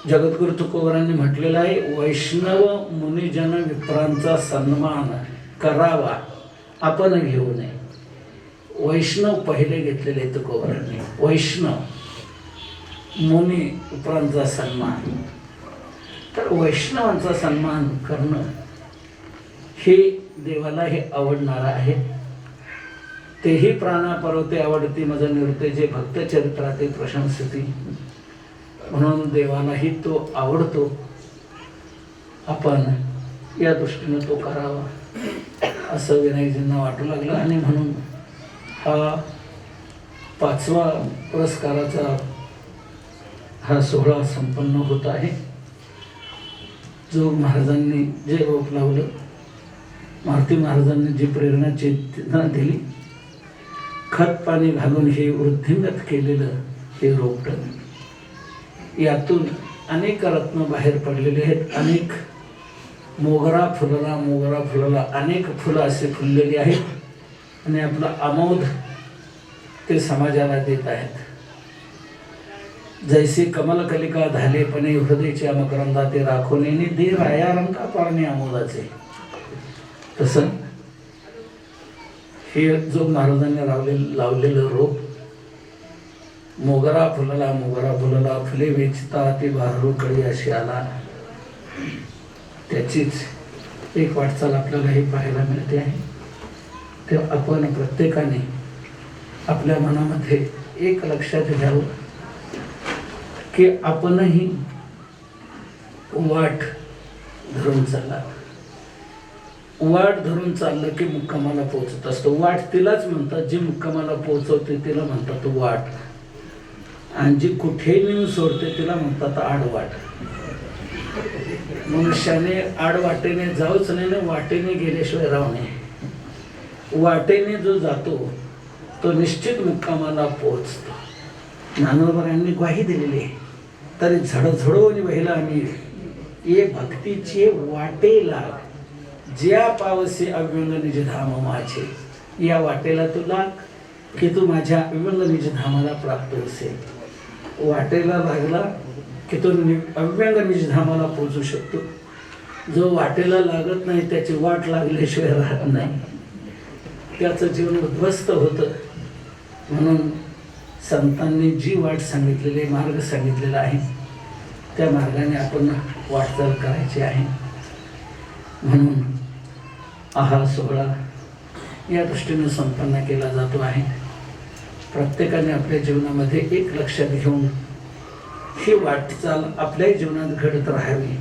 जगद्गुरु तुकोबरांनी म्हटलेलं आहे, वैष्णव मुनिजन विप्रांचा सन्मान करावा, आपण घेऊ नये. वैष्णव पहिले घेतलेले तुकोबरांनी, वैष्णव मुनी विप्रांचा सन्मान. तर वैष्णवांचा सन्मान करणं हे देवाला हे आवडणार आहे. तेही प्राणापर्वते आवडती मज निवृत्ते, जे भक्त चरित्राते प्रशंसती. म्हणून देवालाही तो आवडतो. आपण या दृष्टीनं तो करावा असं विनायकजींना वाटू लागलं आणि म्हणून हा 5वा पुरस्काराचा हा सोहळा संपन्न होत आहे. जोग महाराजांनी जे रोप लावलं, मारुती महाराजांनी जी प्रेरणा चेतना दिली, खत पाणी घालून हे वृद्धिंगत केलेलं हे रोपटं, यातून अनेक रत्न बाहेर पडलेले आहेत. अनेक मोगरा फुलला अनेक फुलं असे फुललेली आहेत आणि आपला आमोद ते समाजाला देत आहेत. जैसे कमल कलिका धालेपणे हृदयच्या मकरंदा ते राखोनेने दे राया रंगा पारणे आमोदाचे. तसं हे जो महाराजांनी लावलेलं रोप, मोगरा फुलला फुले वेचता ते बहरू कळी अशी आला, त्याचीच एक वाटचाल आपल्याला हे पाहायला मिळते आहे. तेव्हा आपण प्रत्येकाने आपल्या मनामध्ये एक लक्षात घ्यावं की आपणही वाट धरून चालला. वाट धरून चाललं की मुक्कामाला पोहोचत असतो. वाट तिलाच म्हणतात जी मुक्कामाला पोहोचवते, तिला म्हणतात वाट. आणि जी कुठेही नेऊन सोडते तिला म्हणतात आडवाट. मनुष्याने आडवाटेने जाऊच नाही ना वाटेने गेल्याशिवाय राहू नये. वाटेने जो जातो तो निश्चित मुक्कामाला पोहोचतो. ज्ञानोबरांनी ग्वाही दिलेली आहे, तरी झडझडवून वहिला आम्ही ये भक्तीचे वाटे लाग, ज्या पावसे अव्यंग निज धाम माझे. या वाटेला तू लाग की तू माझ्या अव्यंग निज धामाला प्राप्त होशील. वाटेला लागला की तो अव्यंग निज धामाला पोहोचू शकतो. जो वाटेला लागत नाही त्याची वाट लागल्याशिवाय राहत नाही, त्याचं जीवन उद्ध्वस्त होतं. म्हणून संतांनी जी वाट सांगितलेली, मार्ग सांगितलेला आहे, त्या मार्गाने आपण वाटचाल करायची आहे. म्हणून हा सोहळा या दृष्टीने संपन्न केला जातो आहे. प्रत्येकाने आपल्या जीवनामध्ये एक लक्षात घेऊन ही वाटचाल आपल्या जीवनात घडत राहावी.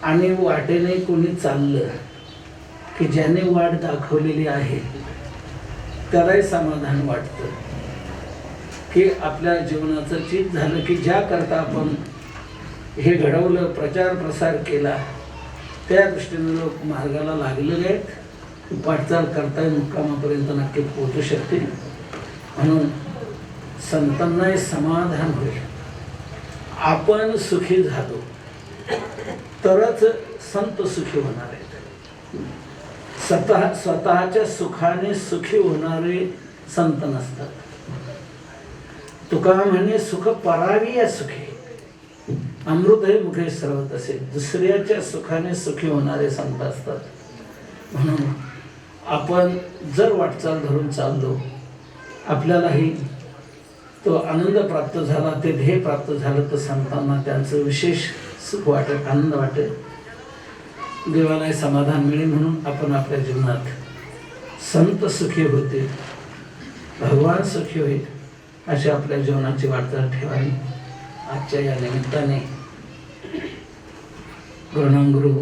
आणि वाटेने कोणी चाललं की ज्याने वाट दाखवलेली आहे त्यालाही समाधान वाटतं की आपल्या जीवनाचं चित झालं की ज्या करता आपण हे घडवलं, प्रचार प्रसार केला, त्या दृष्टीने लोक मार्गाला लागलेले आहेत. वाटचाल करताय मुक्कामापर्यंत नक्की पोहोचू शकतील. म्हणून संतांनाही समाधान होईल. आपण सुखी झालो तरच संत सुखी होणार आहेत. स्वतःच्या सुखाने सुखी होणारे संत नसतात. तुका म्हणे सुख परावी या सुखी, अमृत हे मुखे सर्वत असे. दुसऱ्याच्या सुखाने सुखी होणारे संत असतात. म्हणून आपण जर वाटचाल धरून चाललो, आपल्यालाही तो आनंद प्राप्त झाला, ते ध्येय प्राप्त झालं, तर संतांना त्यांचं विशेष सुख वाटेल, आनंद वाटेल, देवालाही समाधान मिळेल. म्हणून आपण आपल्या जीवनात संत सुखी होतील, भगवान सुखी होईल, अशी आपल्या जीवनाची वाटचाल ठेवावी. आजच्या या निमित्ताने गुरुनामगुरु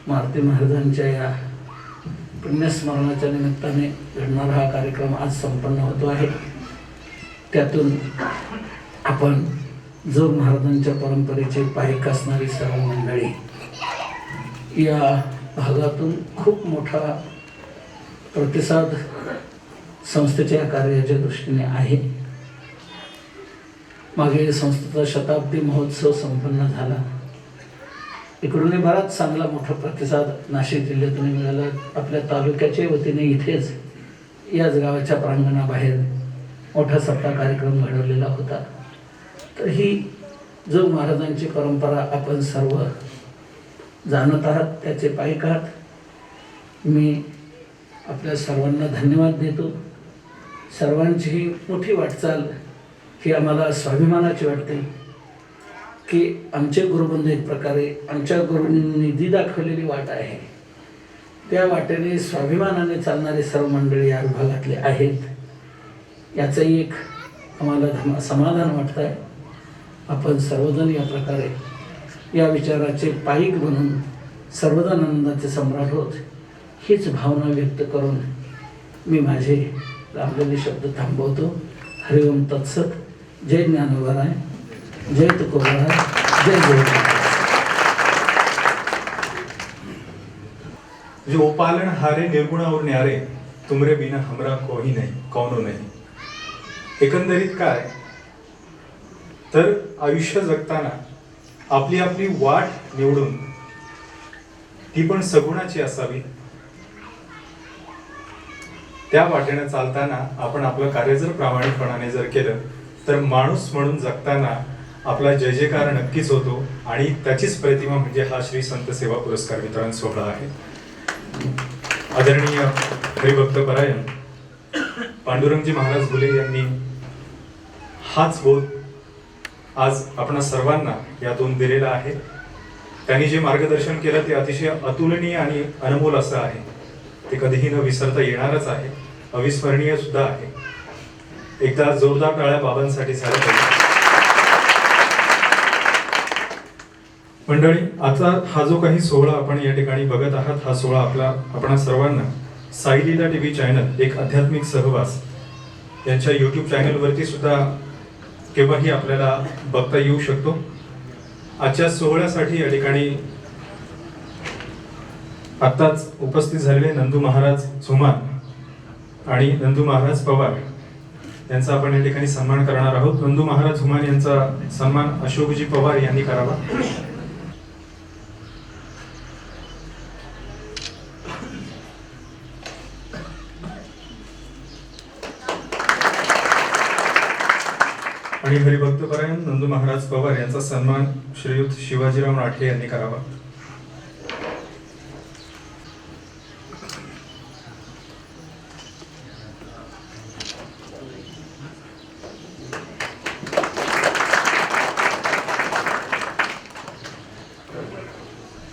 मारुती महाराजांच्या या पुण्यस्मरणाच्या निमित्ताने घडणारा हा कार्यक्रम आज संपन्न होतो आहे. त्यातून आपण जोग महाराजांच्या परंपरेचे पायक असणारी सर्व मंडळी या भागातून खूप मोठा प्रतिसाद संस्थेच्या कार्याच्या दृष्टीने आहे. मागे संस्थेचा शताब्दी महोत्सव संपन्न झाला. इकडूनही बराच चांगला मोठा प्रतिसाद नाशिक जिल्ह्यातून मिळाला. आपल्या तालुक्याच्या वतीने इथेच याच गावाच्या प्रांगणाबाहेर मोठा सप्ताह कार्यक्रम घडवलेला होता. तर ही जो महाराजांची परंपरा आपण सर्व जाणत आहात, त्याचे पाईक आहात. मी आपल्या सर्वांना धन्यवाद देतो. सर्वांची ही मोठी वाटचाल ही आम्हाला स्वाभिमानाची वाटते की आमचे गुरुबंधू एक प्रकारे आमच्या गुरूंनी जी दाखवलेली वाट आहे त्या वाटेने स्वाभिमानाने चालणारे सर्व मंडळी या विभागातले आहेत. याचंही एक आम्हाला समाधान वाटतं आहे. आपण सर्वजण या प्रकारे या विचाराचे पाईक बनून सर्वजण आनंदाचे सम्राट होत, हीच भावना व्यक्त करून मी माझे लाभलेले शब्द थांबवतो. हरिओम तत्सत. जय ज्ञानोबराय, जय तुकोबराय, जय जय. जो पालन हारे निर्गुणा और न्यारे, तुमरे बिना हमरा कोही नाही, कौनो नाही. एकंदरीत काय तर आयुष्य जगताना आपली आपली वाट निवडून ती पण सगुणाची असावी. त्या वाटेने चालताना आपण आपलं कार्य जर प्रामाणिकपणाने जर केलं तर माणूस म्हणून जगताना आपला जय जयकार नक्कीच होतो. आणि त्याचीच प्रतिमा म्हणजे हा श्री संत सेवा पुरस्कार वितरण सोहळा आहे. आदरणीय हरिभक्त परायण पांडुरंगजी महाराज घुले यांनी हाच बोध आज आपण सर्वांना यातून दिलेला आहे. त्यांनी जे मार्गदर्शन केलं ते अतिशय अतुलनीय आणि अनमोल असं आहे. ते कधीही न विसरता येणारच आहे, अविस्मरणीय सुद्धा आहे. एकदा जोरदार टाळ्या बाबांसाठी झाल्या पाहिजे. मंडळी, आता हा जो काही सोहळा आपण या ठिकाणी बघत आहात, हा सोहळा आपणा सर्वांना साई लीला टीव्ही चॅनल एक आध्यात्मिक सहवास यांच्या यूट्यूब चॅनलवरती सुद्धा केव्हाही आपल्याला बघता येऊ शकतो. आजच्या सोहळ्यासाठी या ठिकाणी आत्ताच उपस्थित झालेले नंदू महाराज झुमान आणि नंदू महाराज पवार यांचा आपण या ठिकाणी सन्मान करणार आहोत. नंदू महाराज झुमान यांचा सन्मान अशोकजी पवार यांनी करावा. आणि हरिभक्तपरायण नंदू महाराज पवार यांचा सन्मान श्रीयुत शिवाजीराव राठे यांनी करावा.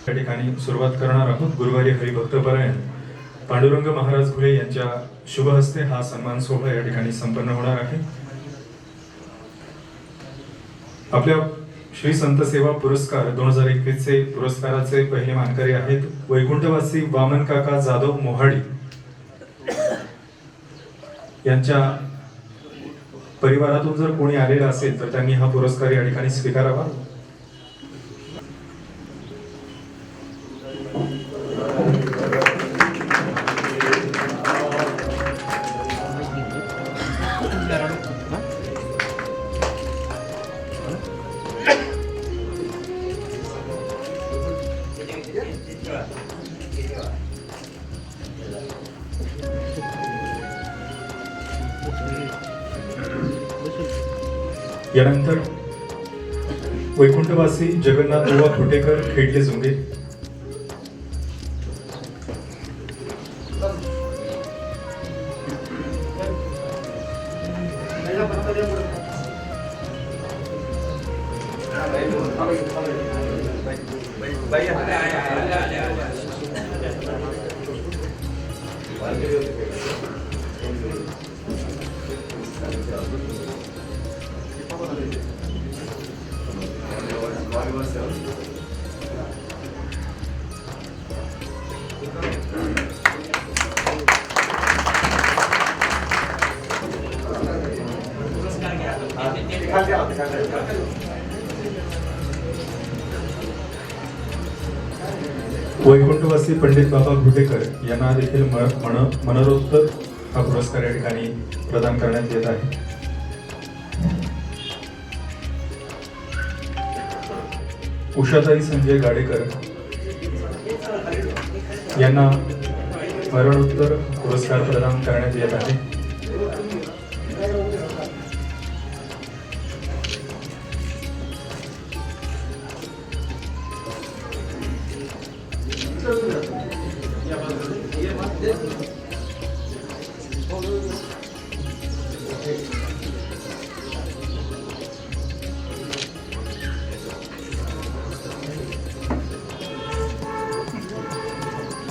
या ठिकाणी सुरुवात करणार आहोत. गुरुवारी हरिभक्तपरायण पांडुरंग महाराज घुले यांच्या शुभ हस्ते हा सन्मान सोहळा या ठिकाणी संपन्न होणार आहे. आपल्या श्री संत सेवा पुरस्कार 2021 चे पुरस्काराचे पहिले मानकरी आहेत वैकुंठवासी वामन काका जाधव मोहाडी. यांच्या परिवारातून जर कोणी आलेला असेल तर त्यांनी हा पुरस्कार या ठिकाणी स्वीकारावा. यानंतर वैकुंठवासी जगन्नाथ बुवा फुटेकर खेडले जुंगे. वैकुंठवासी पंडित बाबा घुटेकर यांना देखील मनोरोत्तर हा पुरस्कार या ठिकाणी प्रदान करण्यात येत आहे. उषाताई संजय गाडेकर यांना मरणोत्तर पुरस्कार प्रदान करण्यात येत आहे.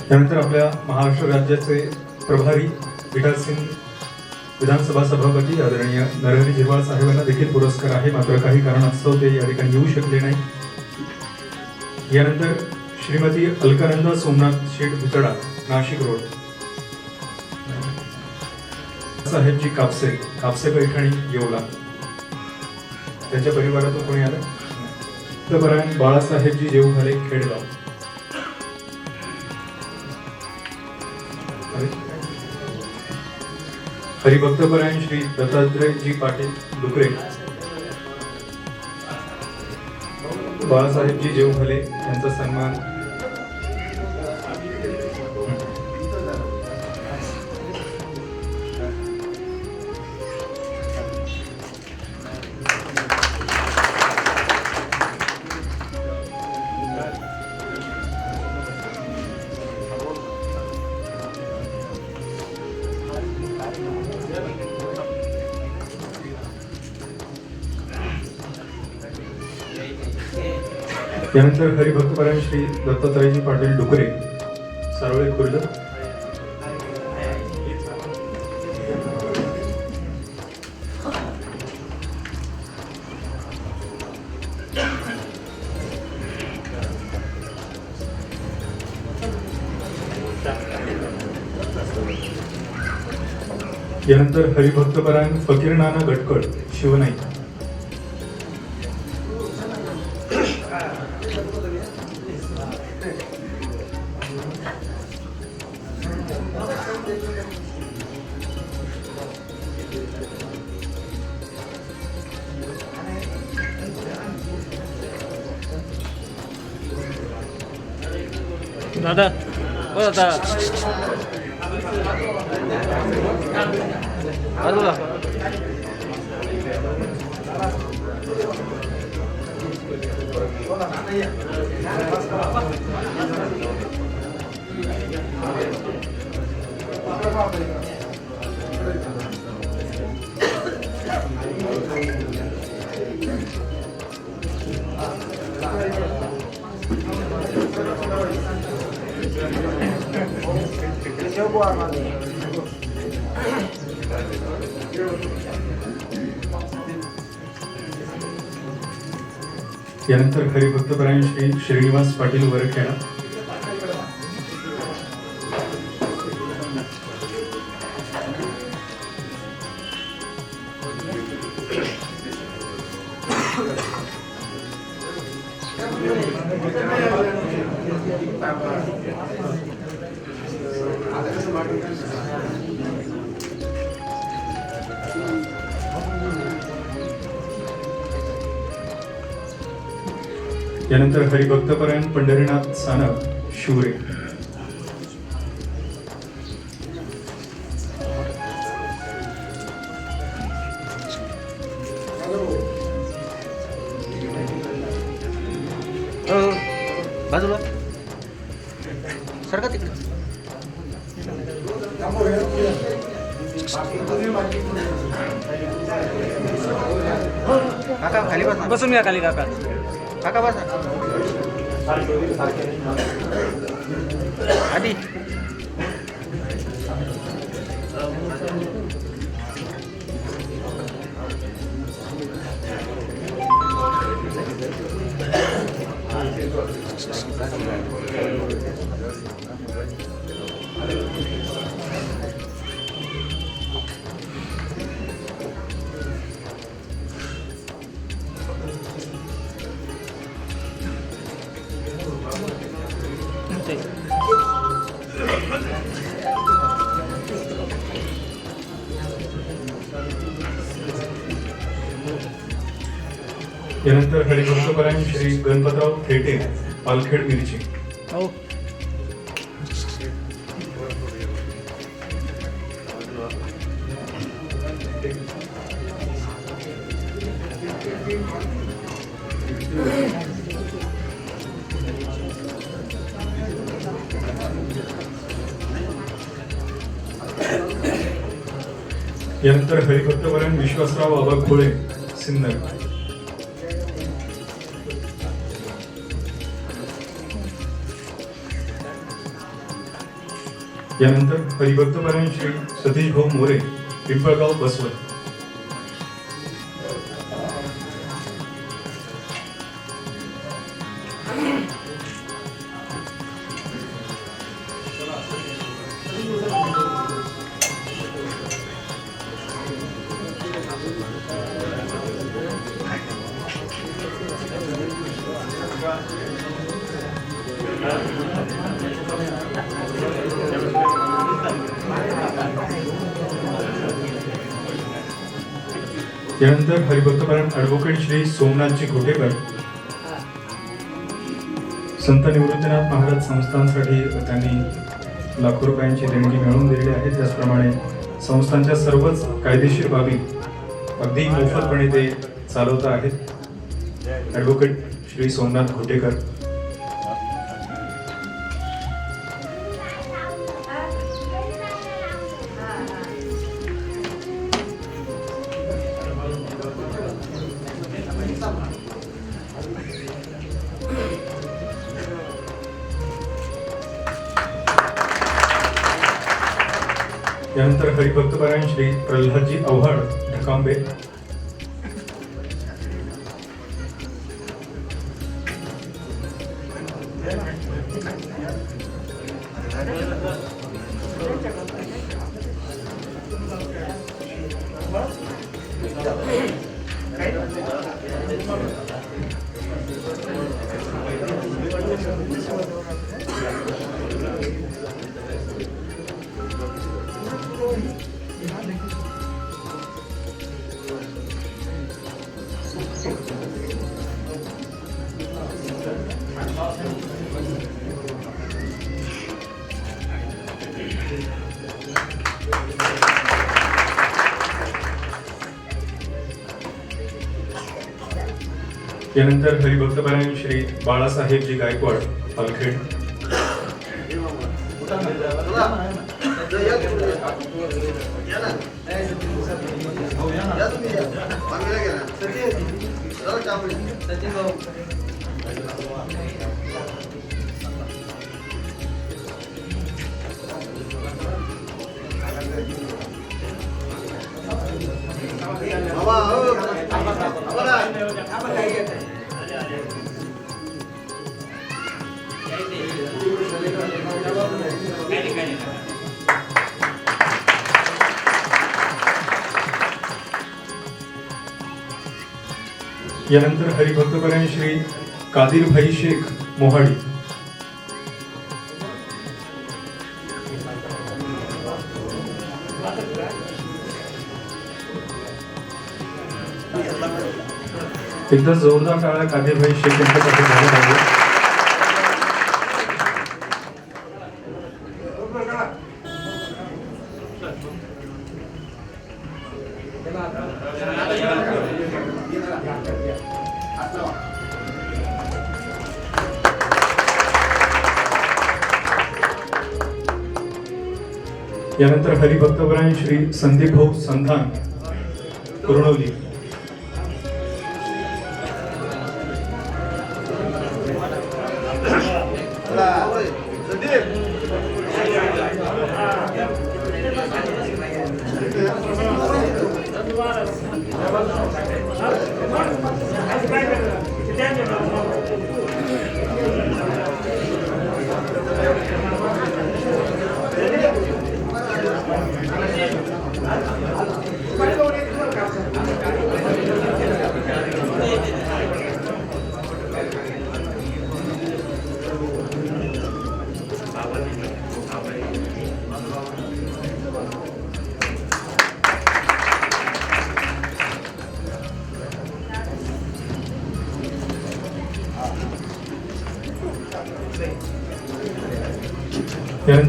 त्यानंतर आपल्या महाराष्ट्र राज्याचे प्रभारी विकाससिंग विधानसभा सभापती आदरणीय नरहरी झिरवाळ साहेबांना देखील पुरस्कार आहे, मात्र काही कारणास्तव ते या ठिकाणी येऊ शकले नाही. यानंतर श्रीमती अलकानंदा सोमनाथ शेठ भुतडा, नाशिक रोड. साहेबजी कापसे पैठणी येवला, त्यांच्या परिवारातून कोणी आलं? दत्तपरायण बाळासाहेबजी जेवघाले, खेडगाव. हरिभक्तपरायण श्री दत्तात्रयजी पाटील डुकरे, बाळासाहेबजी जेवघाले यांचा सन्मान. यानंतर हरिभक्तपरायण श्री दत्तात्रयजी पाटील डुकरे, सारोळे खुर्द. यानंतर हरिभक्तपरायण फकीर नाना गटकळ, शिवनाई. दादा ओ दादा बाजूला. यानंतर हरिभक्तपरायण श्री श्रीनिवास पाटील वरखेडा. यानंतर हरिभक्तपरायण पंढरीनाथ सानप, शिवरे. बाजूला सरका तिकडे. काका खाली बसा. बसून घ्या खाली काका. काका बसा आधी. यानंतर हरिभक्तपरायण श्री गणपतराव थेटे, पालखेड मिरची. हो. यानंतर हरिभक्तपरायण विश्वासराव बाबा खोळे, सिन्नर. यानंतर हरिभक्तपरायण श्री सतीश भाऊ मोरे, पिंपळगाव, बसवत. यानंतर हरिभक्तपरायण ॲडव्होकेट श्री सोमनाथजी घोटेकर, संत निवृत्तीनाथ महाराज संस्थांसाठी त्यांनी लाखो रुपयांची देणगी मिळवून दिलेली आहे. त्याचप्रमाणे संस्थांच्या सर्वच कायदेशीर बाबी अगदी मोफतपणे ते चालवत आहेत. ॲडव्होकेट श्री सोमनाथ घोटेकर. यानंतर हरिभक्तपरायण श्री प्रल्हादजी आव्हाड, ढकांबे. यानंतर हरिभक्तपरायण श्री बाळासाहेबजी गायकवाड, पालखेड. यानंतर हरिभक्तपरायण श्री कादिरभाई शेख, मोहाडी. एकदा जोरदार टाळ्या कादिरभाई शेख यांच्यासाठी झाल्या पाहिजे. यानंतर हरिभक्तपरायण श्री संदीप भाऊ संधान, कुर्णवली.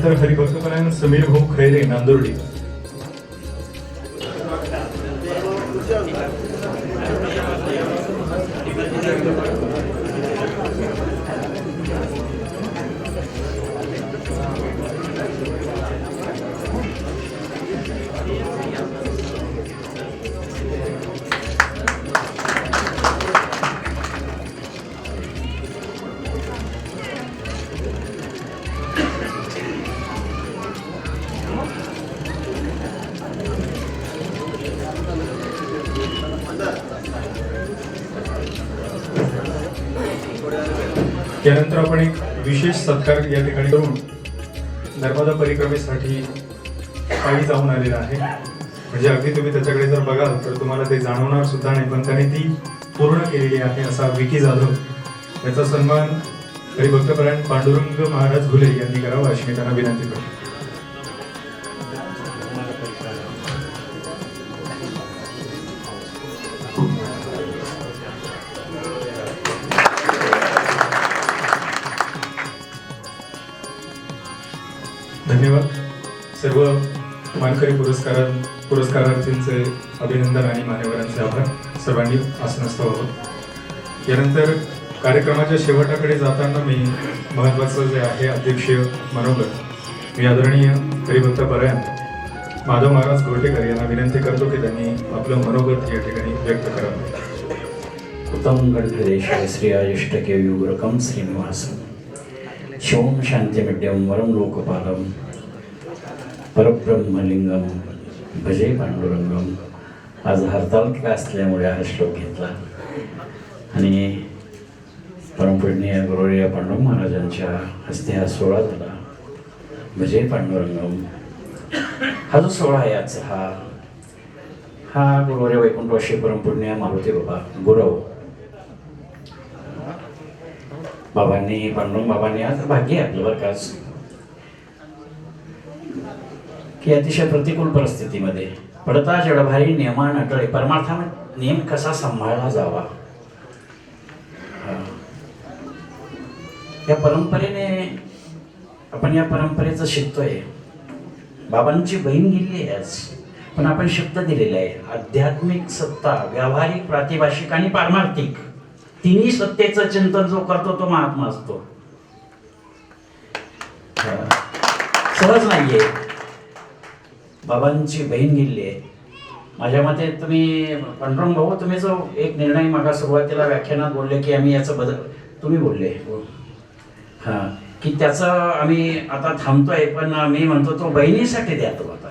यानंतर हरिभक्तपरायण समीर भाऊ खैरे नांदुर्डी. यानंतर आपण एक विशेष सत्कार या ठिकाणी करून नर्मदा परिक्रमेसाठी पायी जाऊन आलेला आहे. म्हणजे अगदी तुम्ही त्याच्याकडे जर बघाल तर तुम्हाला ते जाणवणार सुद्धा नाही, पण त्याने ती पूर्ण केलेली आहे. असा विकी जाधव याचा सन्मान हरिभक्तपरायण पांडुरंग महाराज घुले यांनी करावा अशी मी त्यांना विनंती करतो. धन्यवाद. सर्व मानकरी पुरस्कारार्थींचे अभिनंदन आणि मान्यवरांचे आभार. सर्वांनी आसनस्थ आहोत. यानंतर कार्यक्रमाच्या शेवटाकडे जाताना मी महत्त्वाचं जे आहे अध्यक्षीय मनोगत मी आदरणीय हरिभक्तपरायण माधव महाराज घोटेकर यांना विनंती करतो की त्यांनी आपलं मनोगत या ठिकाणी व्यक्त करावं. उत्तम गणधरेश्वर श्री अष्टकेयुरकम श्रीनिवासम शिवम शांतिमिड्यम वरम लोकपालम परब्रह्मलिंगम भजे पांडुरंगम. आज हरतालिका असल्यामुळे हा श्लोक घेतला आणि परमपूजनीय गुरुवर्य पांडुरंग महाराजांच्या हस्ते हा सोहळा झाला. भजे पांडुरंगम हा जो सोहळा आहे आजचा हा गुरुवर्य वैकुंठवासी परमपूजनीय मारुती बाबा गुरव बाबांनी पांडुरंग बाबांनी आज भाग्य आहे आपलं बरं काच की अतिशय प्रतिकूल परिस्थितीमध्ये पडता जडभारी नियमान अटळे परमार्थामध्ये नियम कसा सांभाळला जावा या परंपरेने आपण या परंपरेचं शिकतोय. बाबांची बहीण गेली आहे आज, पण आपण शब्द दिलेला आहे आध्यात्मिक सत्ता व्यावहारिक प्रातिभाषिक आणि पारमार्थिक तिन्ही सत्तेचं चिंतन जो करतो तो महात्मा असतो. सहज नाहीये. बाबांची बहीण गेली आहे. माझ्या मते तुम्ही पांडुरंग भाऊ तुम्ही जो एक निर्णय मागा सुरुवातीला व्याख्यानात बोलले की आम्ही याचं बदल तुम्ही बोलले हां की त्याचं आम्ही आता थांबतोय, पण मी म्हणतो तो बहिणीसाठी द्या. तो आता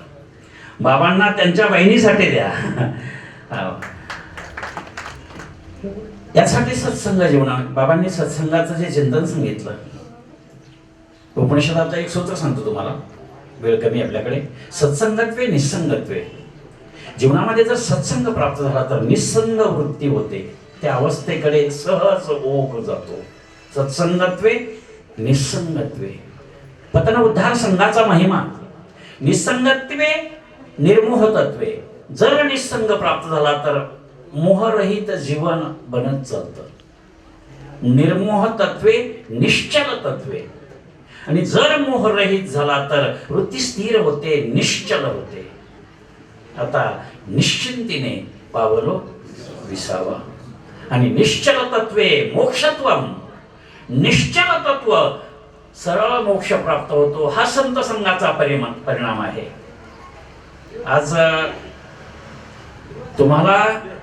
बाबांना त्यांच्या बहिणीसाठी द्या. यासाठी सत्संग जीवनात बाबांनी सत्संगाचं जे चिंतन सांगितलं उपनिषदाचं एक सूत्र सांगतो तुम्हाला, वेळ कमी आपल्याकडे. सत्संगत्वे निसंगत्वे. जीवनामध्ये जर सत्संग प्राप्त झाला तर निसंग वृत्ती होते, त्या अवस्थेकडे सहज ओघ जातो. सत्संगत्वे निसंगत्वे. पतन उद्धार संघाचा महिमा. निसंगत्वे निर्मोहतत्वे. जर निसंग प्राप्त झाला तर मोहरहित जीवन बनत चालतं. निर्मोह तत्वे निश्चल तत्वे. आणि जर मोहरहित झाला तर वृत्ती स्थिर होते, निश्चल होते. आता निश्चिंतीने पावलो विसावा. आणि निश्चल तत्वे मोक्षत्वम. निश्चल तत्व सरळ मोक्ष प्राप्त होतो. हा संत संघाचा परिणाम आहे. आज तुम्हाला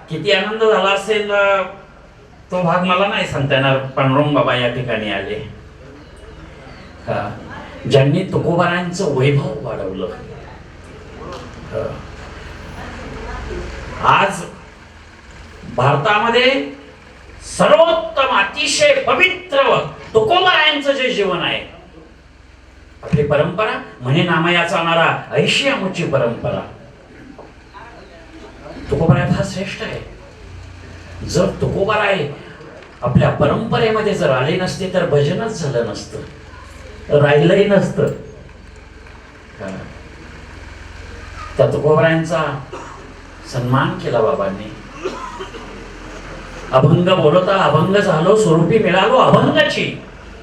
किती आनंद झाला असेल तो भाग मला नाही सांगता येणार. पांडुरंग बाबा या ठिकाणी आले, ज्यांनी तुकोबारांचं वैभव वाढवलं. आज भारतामध्ये सर्वोत्तम अतिशय पवित्र तुकोबारायांचं जे जीवन आहे, आपली परंपरा म्हणे नामया चालणारा ऐशी आमुची परंपरा. तुकोबाराय हा श्रेष्ठ आहे. जर तुकोबाराय आपल्या परंपरेमध्ये जर आले नसते तर भजनच झालं नसतं, राहिलंही नसतं. त्या तुकोबारायांचा सन्मान केला बाबांनी. अभंग बोलता अभंग झालो, स्वरूपी मिळालो अभंगाची.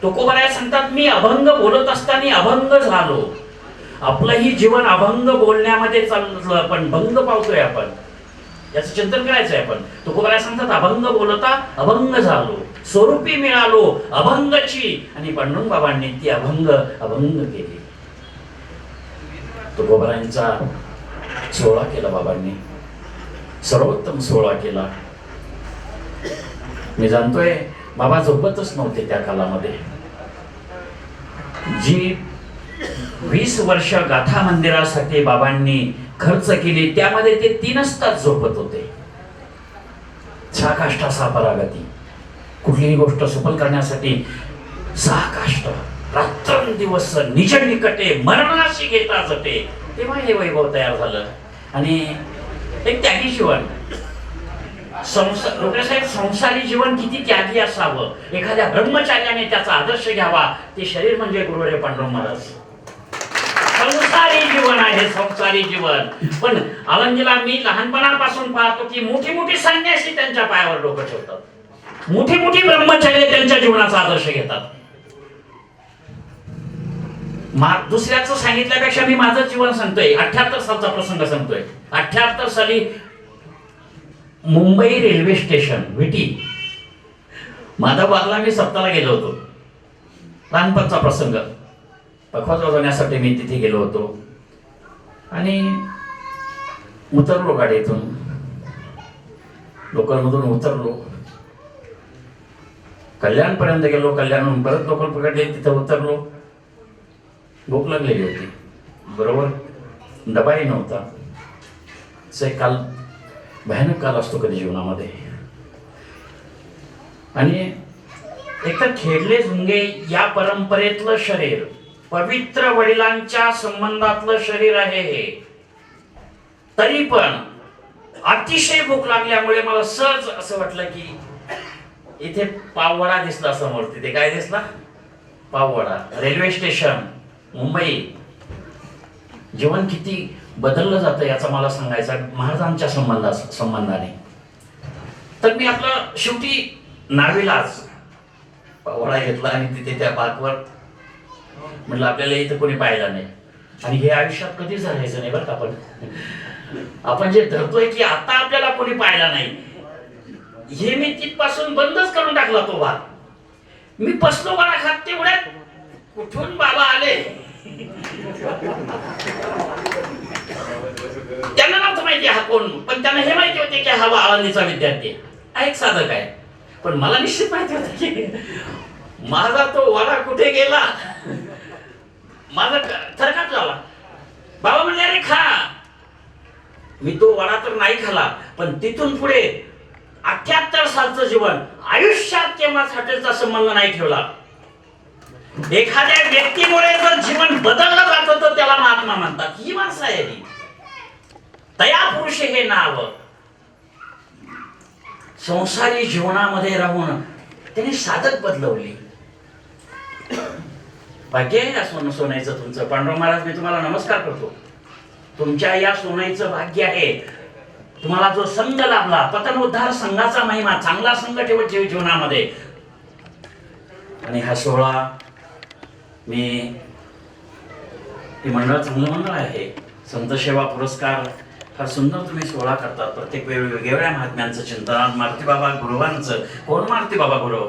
तुकोबाराय सांगतात, मी अभंग बोलत असताना अभंग झालो. आपलंही जीवन अभंग बोलण्यामध्ये चाललं, पण भंग पावतोय आपण. याचं चिंतन करायचंय आपण. तुकोबाराय सांगतात, अभंग बोलता अभंग झालो, स्वरूपी मिळालो अभंगची. आणि पांडुरंग बाबांनी ती अभंग केली. तुकोबारायांचा सोहळा केला बाबांनी, सर्वोत्तम सोहळा केला. मी जाणतोय बाबा झोपतच नव्हते त्या कालामध्ये. जी 20 वर्ष गाथा मंदिरासाठी बाबांनी खर्च केली, त्यामध्ये ते 3च तास झोपत होते. सहा काष्टा सहा परागती, कुठलीही गोष्ट सफल करण्यासाठी 6 काष्ट, रात्रंदिवस निज निकटे मरणाशी घेता जटे. तेव्हा हे वैभव तयार झालं. आणि एक त्यागी जीवन, लोकसाहेब, संसारी जीवन किती त्यागी असावं, एखाद्या ब्रह्मचार्याने त्याचा आदर्श घ्यावा. ते शरीर म्हणजे गुरुदेव पांडुरंग महाराज. संसारी जीवन आहे, संसारी जीवन. पण आळंदीला मी लहानपणापासून पाहतो की मोठी मोठी संन्यासी त्यांच्या पायावर डोकं ठेवतात, मोठी मोठी ब्रह्मचार्य त्यांच्या जीवनाचा आदर्श घेतात. दुसऱ्याचं सांगितल्यापेक्षा मी माझं जीवन सांगतोय. 78 सालचा प्रसंग सांगतोय. 78 साली मुंबई रेल्वे स्टेशन विटी, माधवबागला मी सप्ताहाला गेलो होतो. लहानपणचा प्रसंग, पखवाज वाजवण्यासाठी मी तिथे गेलो होतो. आणि उतरलो गाडीतून, लोकलमधून उतरलो, कल्याणपर्यंत गेलो. कल्याणहून परत लोकल पकडले, तिथे उतरलो. भूक लागलेली होती, बरोबर डबाही नव्हता. असे काल, भयानक काल असतो कधी जीवनामध्ये. आणि एकतर खेडले झुंगे या परंपरेतलं शरीर, पवित्र वडिलांच्या संबंधातलं शरीर आहे हे. तरी पण अतिशय भूक लागल्यामुळे मला सहज असं वाटलं की इथे पाववडा दिसला समोर. तिथे काय दिसला? पाववडा. Railway station, Mumbai. जीवन किती बदललं जातं याचा मला सांगायचा महाराजांच्या संबंधाने. तर मी आपलं शेवटी नावेलाच पाववडा घेतला आणि तिथे त्या बाकवर म्हटलं आपल्याला इथं कोणी पाहिलं नाही. आणि हे आयुष्यात कधीच झालायचं नाही बरं का. आपण जे धरतोय की आता आपल्याला कोणी पाहिला नाही, हे मी तिथपासून बंदच करून टाकला तो भाग. मी पसलो वडा खात तेवढ्यात कुठून बाबा आले. त्यांना नव्हतं माहिती हा कोण, पण त्यांना हे माहिती होते की हा आळंदीचा विद्यार्थी आहे, एक साधक आहे. पण मला निश्चित माहिती होतं की माझा तो वडा कुठे गेला. माझा थरकाप झाला. बाबा म्हणले अरे खा. मी तो वडा तर नाही खाला, पण तिथून पुढे 78 सालचं जीवन आयुष्यात केव्हाच हॉटेलचा संबंध नाही ठेवला. एखाद्या व्यक्तीमुळे जर जीवन बदललं जातं तर त्याला महात्मा म्हणतात. ही माणसं आहे ही. तया पुरुष हे नाव. संसारी जीवनामध्ये राहून त्यांनी साधक बदलवली. भाग्य आहे या सोनाईचं तुमचं. पांडुरंग महाराज, मी तुम्हाला नमस्कार करतो. तुमच्या या सोनाईचं भाग्य आहे. तुम्हाला जो संघ लाभला, पतनोद्धार संघाचा महिमा, चांगला संघ ठेवत जीवनामध्ये. आणि हा सोहळा मी मंडळ चांगलं मंडळ आहे. संत सेवा पुरस्कार फार सुंदर तुम्ही सोहळा करतात. प्रत्येक वेळी वेगवेगळ्या महात्म्यांचं चिंतन. मारुती बाबा गुरुवांचं. कोण मारुती बाबा गुरु?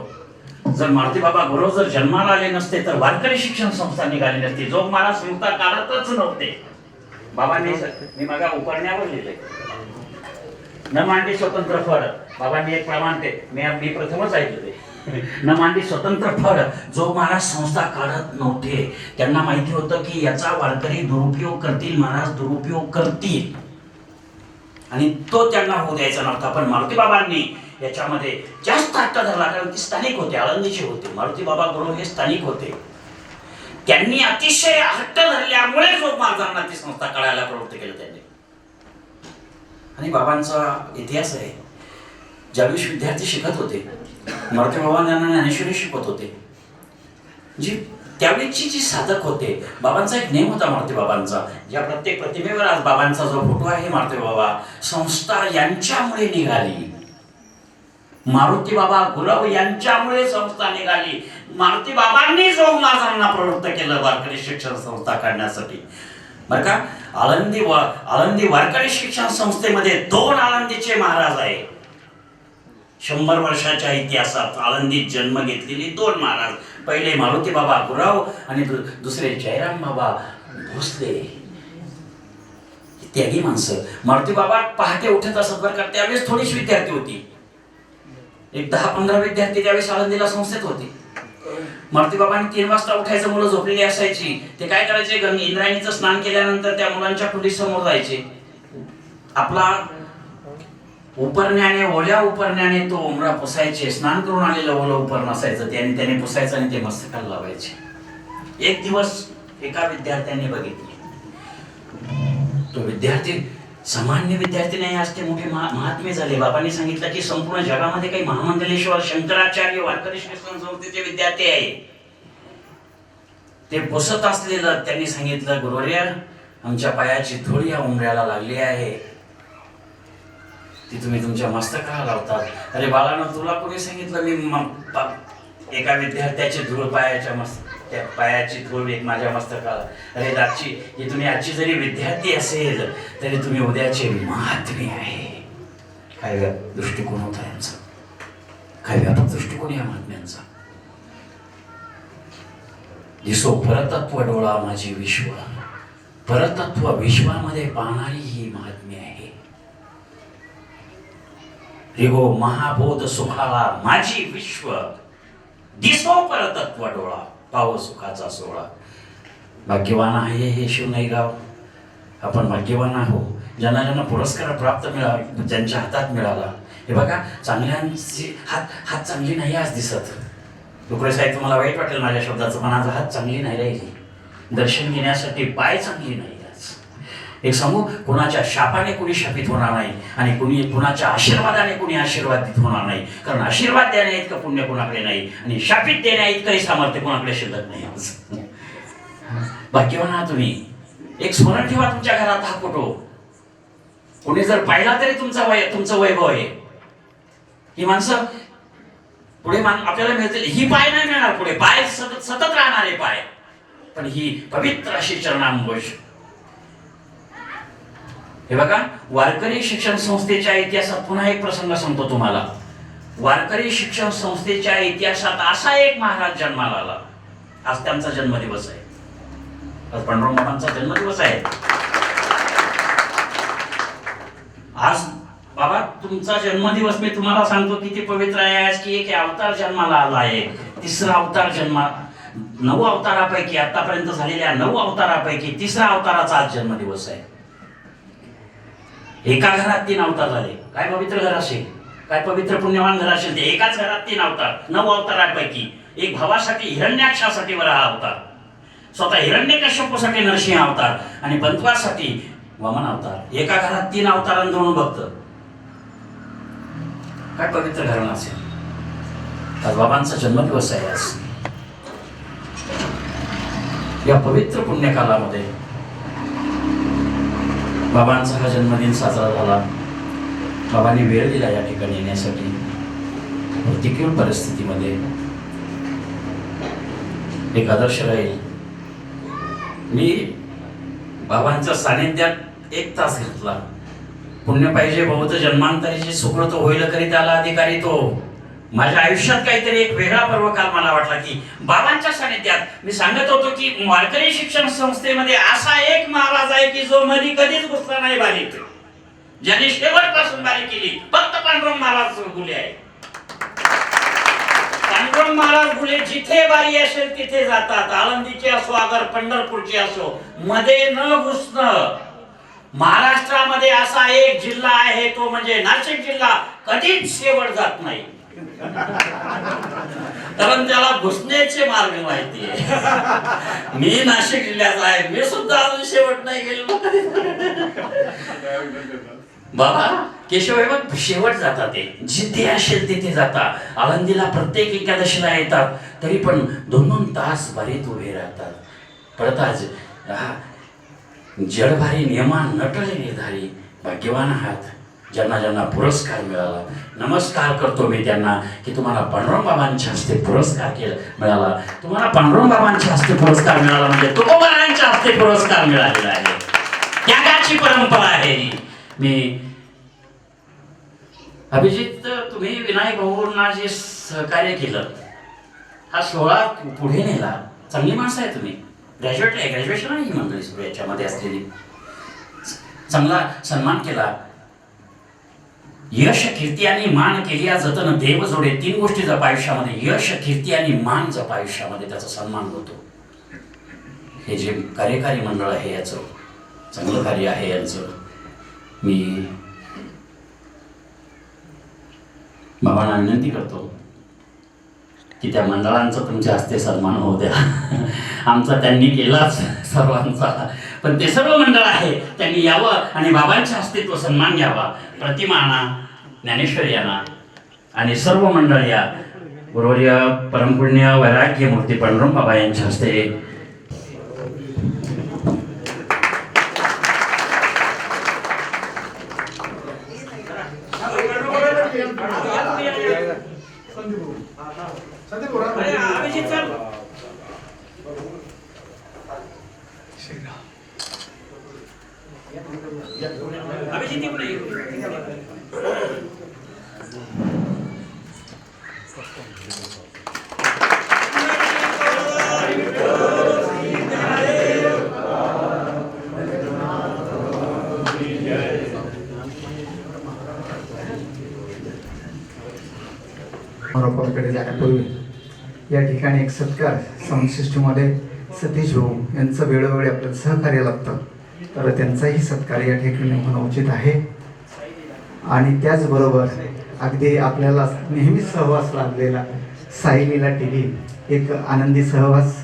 जर मारुती बाबा गुरु जर जन्माला आले नसते तर वारकरी शिक्षण संस्था निघाली नसती. जो मला संस्था काढतच नव्हते. बाबांनी, मी मागा उपरण्यावर लिहिले, न मांडी स्वतंत्र फळ. बाबांनी एक प्रमाण ते मी प्रथमच ऐकले, न मांडी स्वतंत्र फळ. जो महाराज संस्था काढत नव्हते त्यांना माहिती होतं की याचा वारकरी दुरुपयोग करतील, महाराज दुरुपयोग करतील, आणि तो त्यांना होऊ द्यायचा नव्हता. पण मारुती बाबांनी याच्यामध्ये जास्त हट्ट धरला, कारण ते स्थानिक होते, आळंदीचे होते. मारुती बाबा गुरु हे स्थानिक होते. त्यांनी अतिशय हट्ट धरल्यामुळे जो महाराजांना ती संस्था काढायला प्रवृत्त केलं त्यांनी. आणि बाबांचा इतिहास आहे. ज्यावेळी विद्यार्थी शिकत होते, मारुती बाबा त्यांना ज्ञानेश्वरी शिकवत होते. जी त्यावेळीची जी साधक होते, बाबांचा एक नेम होता मारुती बाबांचा. ज्या प्रत्येक प्रतिमेवर आज बाबांचा जो फोटो आहे, मारुती बाबा संस्था यांच्यामुळे निघाली. मारुती बाबा गुरव यांच्यामुळे संस्था निघाली. मारुती बाबांनी जो महाराजांना प्रवृत्त केलं वारकरी शिक्षण संस्था काढण्यासाठी. बरं का, आळंदी वारकरी शिक्षण संस्थेमध्ये 2 आळंदीचे महाराज आहे. 100 वर्षाच्या इतिहासात आळंदीत जन्म घेतलेली 2 महाराज. पहिले मारुती बाबा गुरव आणि दुसरे जयराम बाबा भोसले. त्यागी माणसं. मारुती बाबा पहाटे उठत असत बरं का. त्यावेळेस थोडीच विद्यार्थी होती, एक 10-15 विद्यार्थी त्यावेळेस आळंदीला संस्थेत होते. मारुती बाबांनी 3 वाजता उठायचं, मुलं झोपलेली असायची. ते काय करायचे, इंद्रायणीचं स्नान केल्यानंतर त्या मुलांच्या कुंडी समोर जायचे. आपला उपरण्याने, ओल्या उपरण्याने तो उमरा पुसायचे. स्नान करून आलेलं ओलं उपरण असायचं, त्याने पुसायचं आणि ते मस्तकाला लावायचे. एक दिवस एका विद्यार्थ्याने बघितले, तो विद्यार्थी सामान्य विद्यार्थी नाही, आज ते मोठे महात्मे झाले. बाबांनी सांगितलं की संपूर्ण जगामध्ये काही महामंडलेश्वर शंकराचार्य वारकरी शिक्षण संस्थेचे विद्यार्थी आहे. ते पुसत असलेलं त्यांनी सांगितलं, गुरुवर्य आमच्या पायाची धूळ या उमऱ्याला लागली आहे, ती तुम्ही तुमच्या मस्तकाला लावतात. अरे बाळानं, तुला कोणी सांगितलं? मी एका विद्यार्थ्याची धूळ पायाची धूळ एक माझ्या मस्तकाला. अरे दाची, ही तुम्ही आजची जरी विद्यार्थी असेल तरी तुम्ही उद्याचे महात्मे आहे. काय दृष्टिकोन होता यांचा, काय व्यापक दृष्टिकोन या महात्म्यांचा. दिसो परतत्व डोळा माझी विश्व, परतत्व विश्वामध्ये पाहणारी ही महात्मे आहे. रिगो महाबोध सुखाला माझी विश्व, दिसो परतत्व डोळा पाव सुखाचा सोहळा. भाग्यवान आहे हे शिवनाई गाव. आपण भाग्यवान आहो ज्यांना पुरस्कार प्राप्त मिळाला, ज्यांच्या हातात मिळाला. हे बघा, चांगल्यांची हात चांगली नाही आज दिसत. डुकरे साहेब, तुम्हाला वाईट वाटेल माझ्या शब्दाचं, पण आज हात चांगली नाही राहिली. दर्शन घेण्यासाठी पाय चांगली नाही. एक सांगू, कुणाच्या शापाने कुणी शापित होणार नाही आणि कुणाच्या आशीर्वादाने कुणी आशीर्वादित होणार नाही. कारण आशीर्वाद देण्या इतकं पुण्य कुणाकडे नाही आणि शापित देण्या इतकंही सामर्थ्य कुणाकडे शिल्लक नाही. भाग्यवान आहात तुम्ही. एक स्मरण ठेवा तुमच्या घरात हा फोटो. कोणी जर पाहिला तरी तुमचं वैभव आहे. ही माणसं पुढे आपल्याला मिळतील. ही पाय नाही मिळणार पुढे, पाय सतत राहणारे पाय, पण ही पवित्र अशी चरणांबोज. हे बघा, वारकरी शिक्षण संस्थेच्या इतिहासात पुन्हा एक प्रसंग सांगतो तुम्हाला. वारकरी शिक्षण संस्थेच्या इतिहासात असा एक महाराज जन्माला आला. आज त्यांचा जन्मदिवस आहे. आज पांडुरंग बाबांचा जन्मदिवस आहे. आज बाबा तुमचा जन्मदिवस मी तुम्हाला सांगतो किती पवित्र आहे. आज की एक अवतार जन्माला आला आहे. 3रा अवतार 9 अवतारापैकी, आतापर्यंत झालेल्या 9 अवतारापैकी 3रा अवताराचा आज जन्मदिवस आहे. एका घरात 3 अवतार झाले. काय पवित्र घर असेल, काय पवित्र पुण्यवान घर असेल ते. एकाच घरात 3 अवतार, 9 अवतारापैकी. एक भावासाठी हिरण्याक्षासाठी वराह अवतार, स्वतः हिरण्यकश्यपूसाठी नरसिंह अवतार आणि बंधवासाठी वामन अवतार. एका घरात 3 अवतारांना 2 भक्त. काय पवित्र घराणं असेल. आज बाबांचा जन्मदिवस आहे. आज या पवित्र पुण्यकालामध्ये बाबांचा हा जन्मदिन साजरा झाला. बाबांनी वेळ दिला या ठिकाणी येण्यासाठी. प्रतिकूल परिस्थितीमध्ये एक आदर्श राहील. मी बाबांच्या सानिध्यात 1 तास घेतला. पुण्य पाहिजे बौद्ध जन्मांतरीचे सुकृत होईल करी त्याला अधिकारी तो. माझ्या आयुष्यात काहीतरी एक वेगळा पर्वकाल मला वाटला की बाबांच्या सानिध्यात. मी सांगत होतो की वारकरी शिक्षण संस्थेमध्ये असा एक महाराज आहे की जो मध्ये कधीच घुसला नाही बारीक, ज्याने शेवटपासून बारी केली. फक्त पांडुरंग महाराज गुले आहे. पांडुरंग महाराज गुले जिथे बारी असेल तिथे जातात. आळंदीचे असो अगर पंढरपूरचे असो, मध्ये न घुसणं. महाराष्ट्रामध्ये असा एक जिल्हा आहे तो म्हणजे नाशिक जिल्हा, कधीच शेवट जात नाही. कारण त्याला घुसण्याचे मार्ग माहिती आहे. मी नाशिक जिल्ह्याचा आहे, मी सुद्धा अजून शेवट नाही गेलो. बाबा केशव हे बघ, शेवट जातात ते जिथे असेल तिथे जातात. आळंदीला प्रत्येक एकादशीला येतात, तरी पण 2-2 तास बारीत उभे राहतात. पडताच जडभारी नियमान नटलेले धारी. भाग्यवान आहात ज्यांना ज्यांना पुरस्कार मिळाला, नमस्कार करतो मी त्यांना की तुम्हाला पांडुरंग बाबांच्या हस्ते पुरस्कार मिळाला. तुम्हाला पांडुरंग बाबांच्या हस्ते पुरस्कार मिळाला म्हणजे तुकोबारायांच्या हस्ते पुरस्कार मिळालेला आहे. त्यागाची परंपरा आहे ही. मी अभिजित, तुम्ही विनायक भाऊंना जे सहकार्य केलं, हा सोहळा पुढे नेला. चांगली माणसं आहे तुम्ही, ग्रॅज्युएट आहे, ग्रॅज्युएशन आहे ही मंडळी सुरू याच्यामध्ये असलेली. चांगला सन्मान केला. यश, कीर्ती आणि मान केली या जतन देव जोडे. 3 गोष्टी जप आयुष्यामध्ये, यश, कीर्ती आणि मान जप आयुष्यामध्ये, त्याचा सन्मान होतो. हे जे कार्यकारी मंडळ आहे याचं चांगलं कार्य आहे यांचं. मी बाबांना विनंती करतो की त्या मंडळांचा तुमच्या हस्ते सन्मान होऊ द्या. आमचा त्यांनी केलाच सर्वांचा, पण ते सर्व मंडळ आहे त्यांनी यावं आणि बाबांच्या हस्ते तो सन्मान घ्यावा. प्रतिमा आणा, ज्ञानेश्वरी आणा आणि सर्व मंडळ या गुरुवर्य परमपुण्य वैराग्य मूर्ती पांडुरंग बाबा यांच्या हस्ते कडे जाण्यापूर्वी या ठिकाणी एक सत्कार साऊंड सिस्टममध्ये सतीश भाऊ यांचं वेळोवेळी आपल्याला सहकार्य लागतं, तर त्यांचाही सत्कार या ठिकाणी होणं उचित आहे. आणि त्याचबरोबर अगदी आपल्याला नेहमी सहवास लाभलेला साईलीला टीव्ही, एक आनंदी सहवास,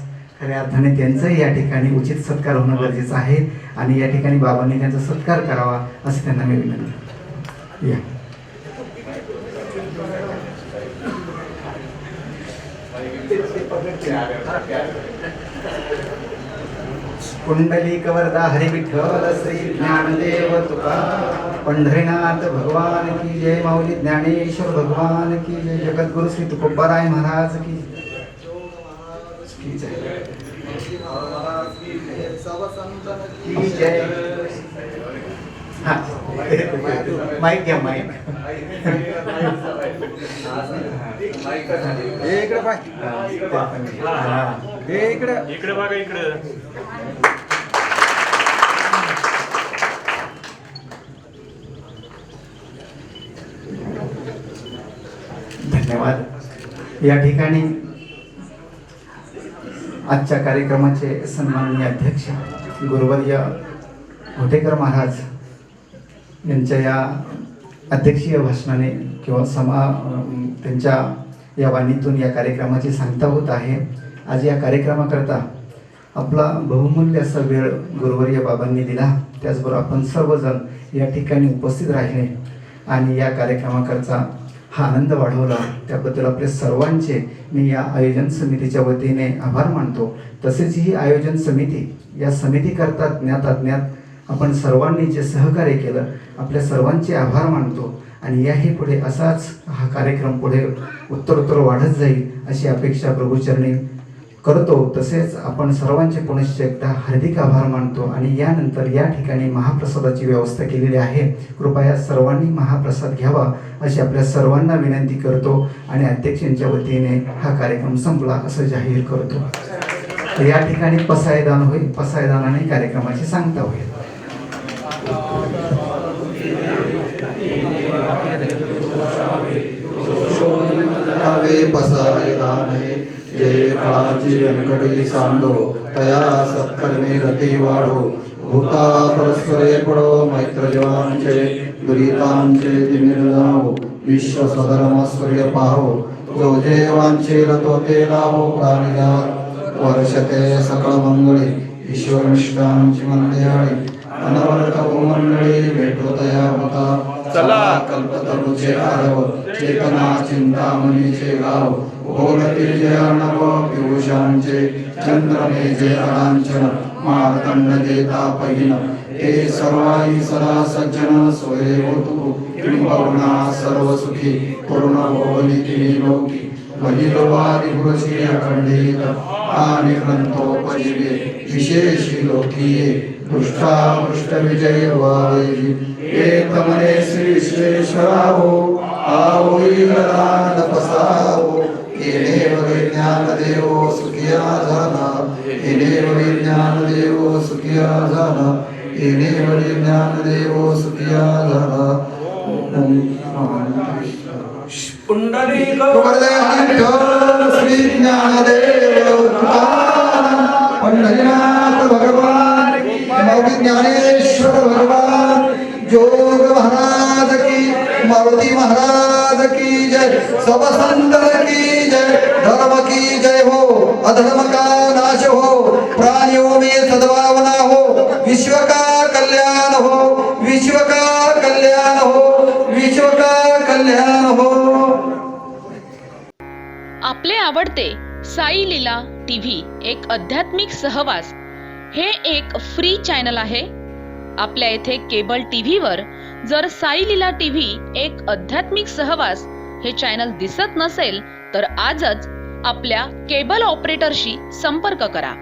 खऱ्या अर्थाने त्यांचाही या ठिकाणी उचित सत्कार होणं गरजेचं आहे. आणि या ठिकाणी बाबांनी त्यांचा सत्कार करावा असं त्यांना मी विनंती. या कुंडलिक वरदा हरी विठ्ठल श्री ज्ञानदेव तुका पंढरीनाथ भगवान की जय. माऊली ज्ञानेश्वर भगवान की जय. जगद्गुरु श्री तुकोबाराय महाराज की जय. की जय. हा माईक घ्या, माईक. इकडे बघा, इकडे. धन्यवाद. या ठिकाणी आजच्या कार्यक्रमाचे सन्माननीय अध्यक्ष गुरुवर्य घोटेकर महाराज यांच्या या अध्यक्षीय भाषणाने किंवा त्यांच्या या वाणीतून या कार्यक्रमाची सांगता होत आहे. आज या कार्यक्रमाकरता आपला बहुमूल्य असा वेळ गुरुवर्य बाबांनी दिला. त्याचबरोबर आपण सर्वजण या ठिकाणी उपस्थित राहिले आणि या कार्यक्रमाकरता हा आनंद वाढवला, त्याबद्दल आपल्या सर्वांचे मी या आयोजन समितीच्या वतीने आभार मानतो. तसेच ही आयोजन समिती, या समितीकरता ज्ञात अज्ञात आपण सर्वांनी जे सहकार्य केलं, आपल्या सर्वांचे आभार मानतो. आणि याही पुढे असाच हा कार्यक्रम पुढे उत्तरोत्तर वाढत जाईल अशी अपेक्षा प्रभूचरणी करतो. तसेच आपण सर्वांचे पुनश्च एकदा हार्दिक आभार मानतो. आणि यानंतर या ठिकाणी महाप्रसादाची व्यवस्था केलेली आहे. कृपया सर्वांनी महाप्रसाद घ्यावा अशी आपल्या सर्वांना विनंती करतो आणि अध्यक्षांच्या वतीने हा कार्यक्रम संपला असं जाहीर करतो. तर या ठिकाणी पसायदान होईल, पसायदानाने कार्यक्रमाची सांगता होईल. जय काळाची अनकडली सांडो तया सत्कर्मे रती वाढो भूता परस्परे पडो मैत्र जीवांचे दुरितांचे तिमिर जावो विश्व सधर्मस्वर्य पाहो जो जेवांचे रतो ते लाभो प्राणिजात वर्षते सकळ मंगळी ईश्वर निष्ठांची मंदिराळी अनवरत मंडळी भेटो तया होता चला कल्पतरुचे आरव चेतना चिंतामणीचे गाव बोलते जे अर्णव पियुषांचे चंद्रने जे अडांचन मार्तंड जे तापहीन हे सर्वाई सदा सज्जन सोये होतु किंबहुना सर्व सुखी पूर्ण भवनिती लोकी महिलवारी पुरुषी अखंडित आणि ग्रंथोपजीवे विशेषी लोकीये पृष्ठ विजय व्हावे एक मने श्री विश्वेश्वराहो आवोई गदान पसावो येणे विज्ञान देवो सुखिया झाला येणे विज्ञान देवो सुखिया झाला येणे विज्ञान देवो सुखिया झाला पुंडलिक श्री ज्ञानदेव पंढरीनाथ भगवान ज्ञानेश्वर भगवान जोग महाराज की मारुति महाराज की जय सब संत की जय धर्म की जय हो अधर्म का नाश हो प्राणियों में सद्भावना हो विश्व का कल्याण हो विश्व का कल्याण हो विश्व का कल्याण हो। आपले आवडते साई लीला टीव्ही एक आध्यात्मिक सहवास हे एक फ्री चॅनल आहे। आपल्या येथे केबल टीव्हीवर जर साई लीला टीव्ही एक आध्यात्मिक सहवास हे चॅनल दिसत नसेल तर आजच आपल्या केबल ऑपरेटरशी संपर्क करा।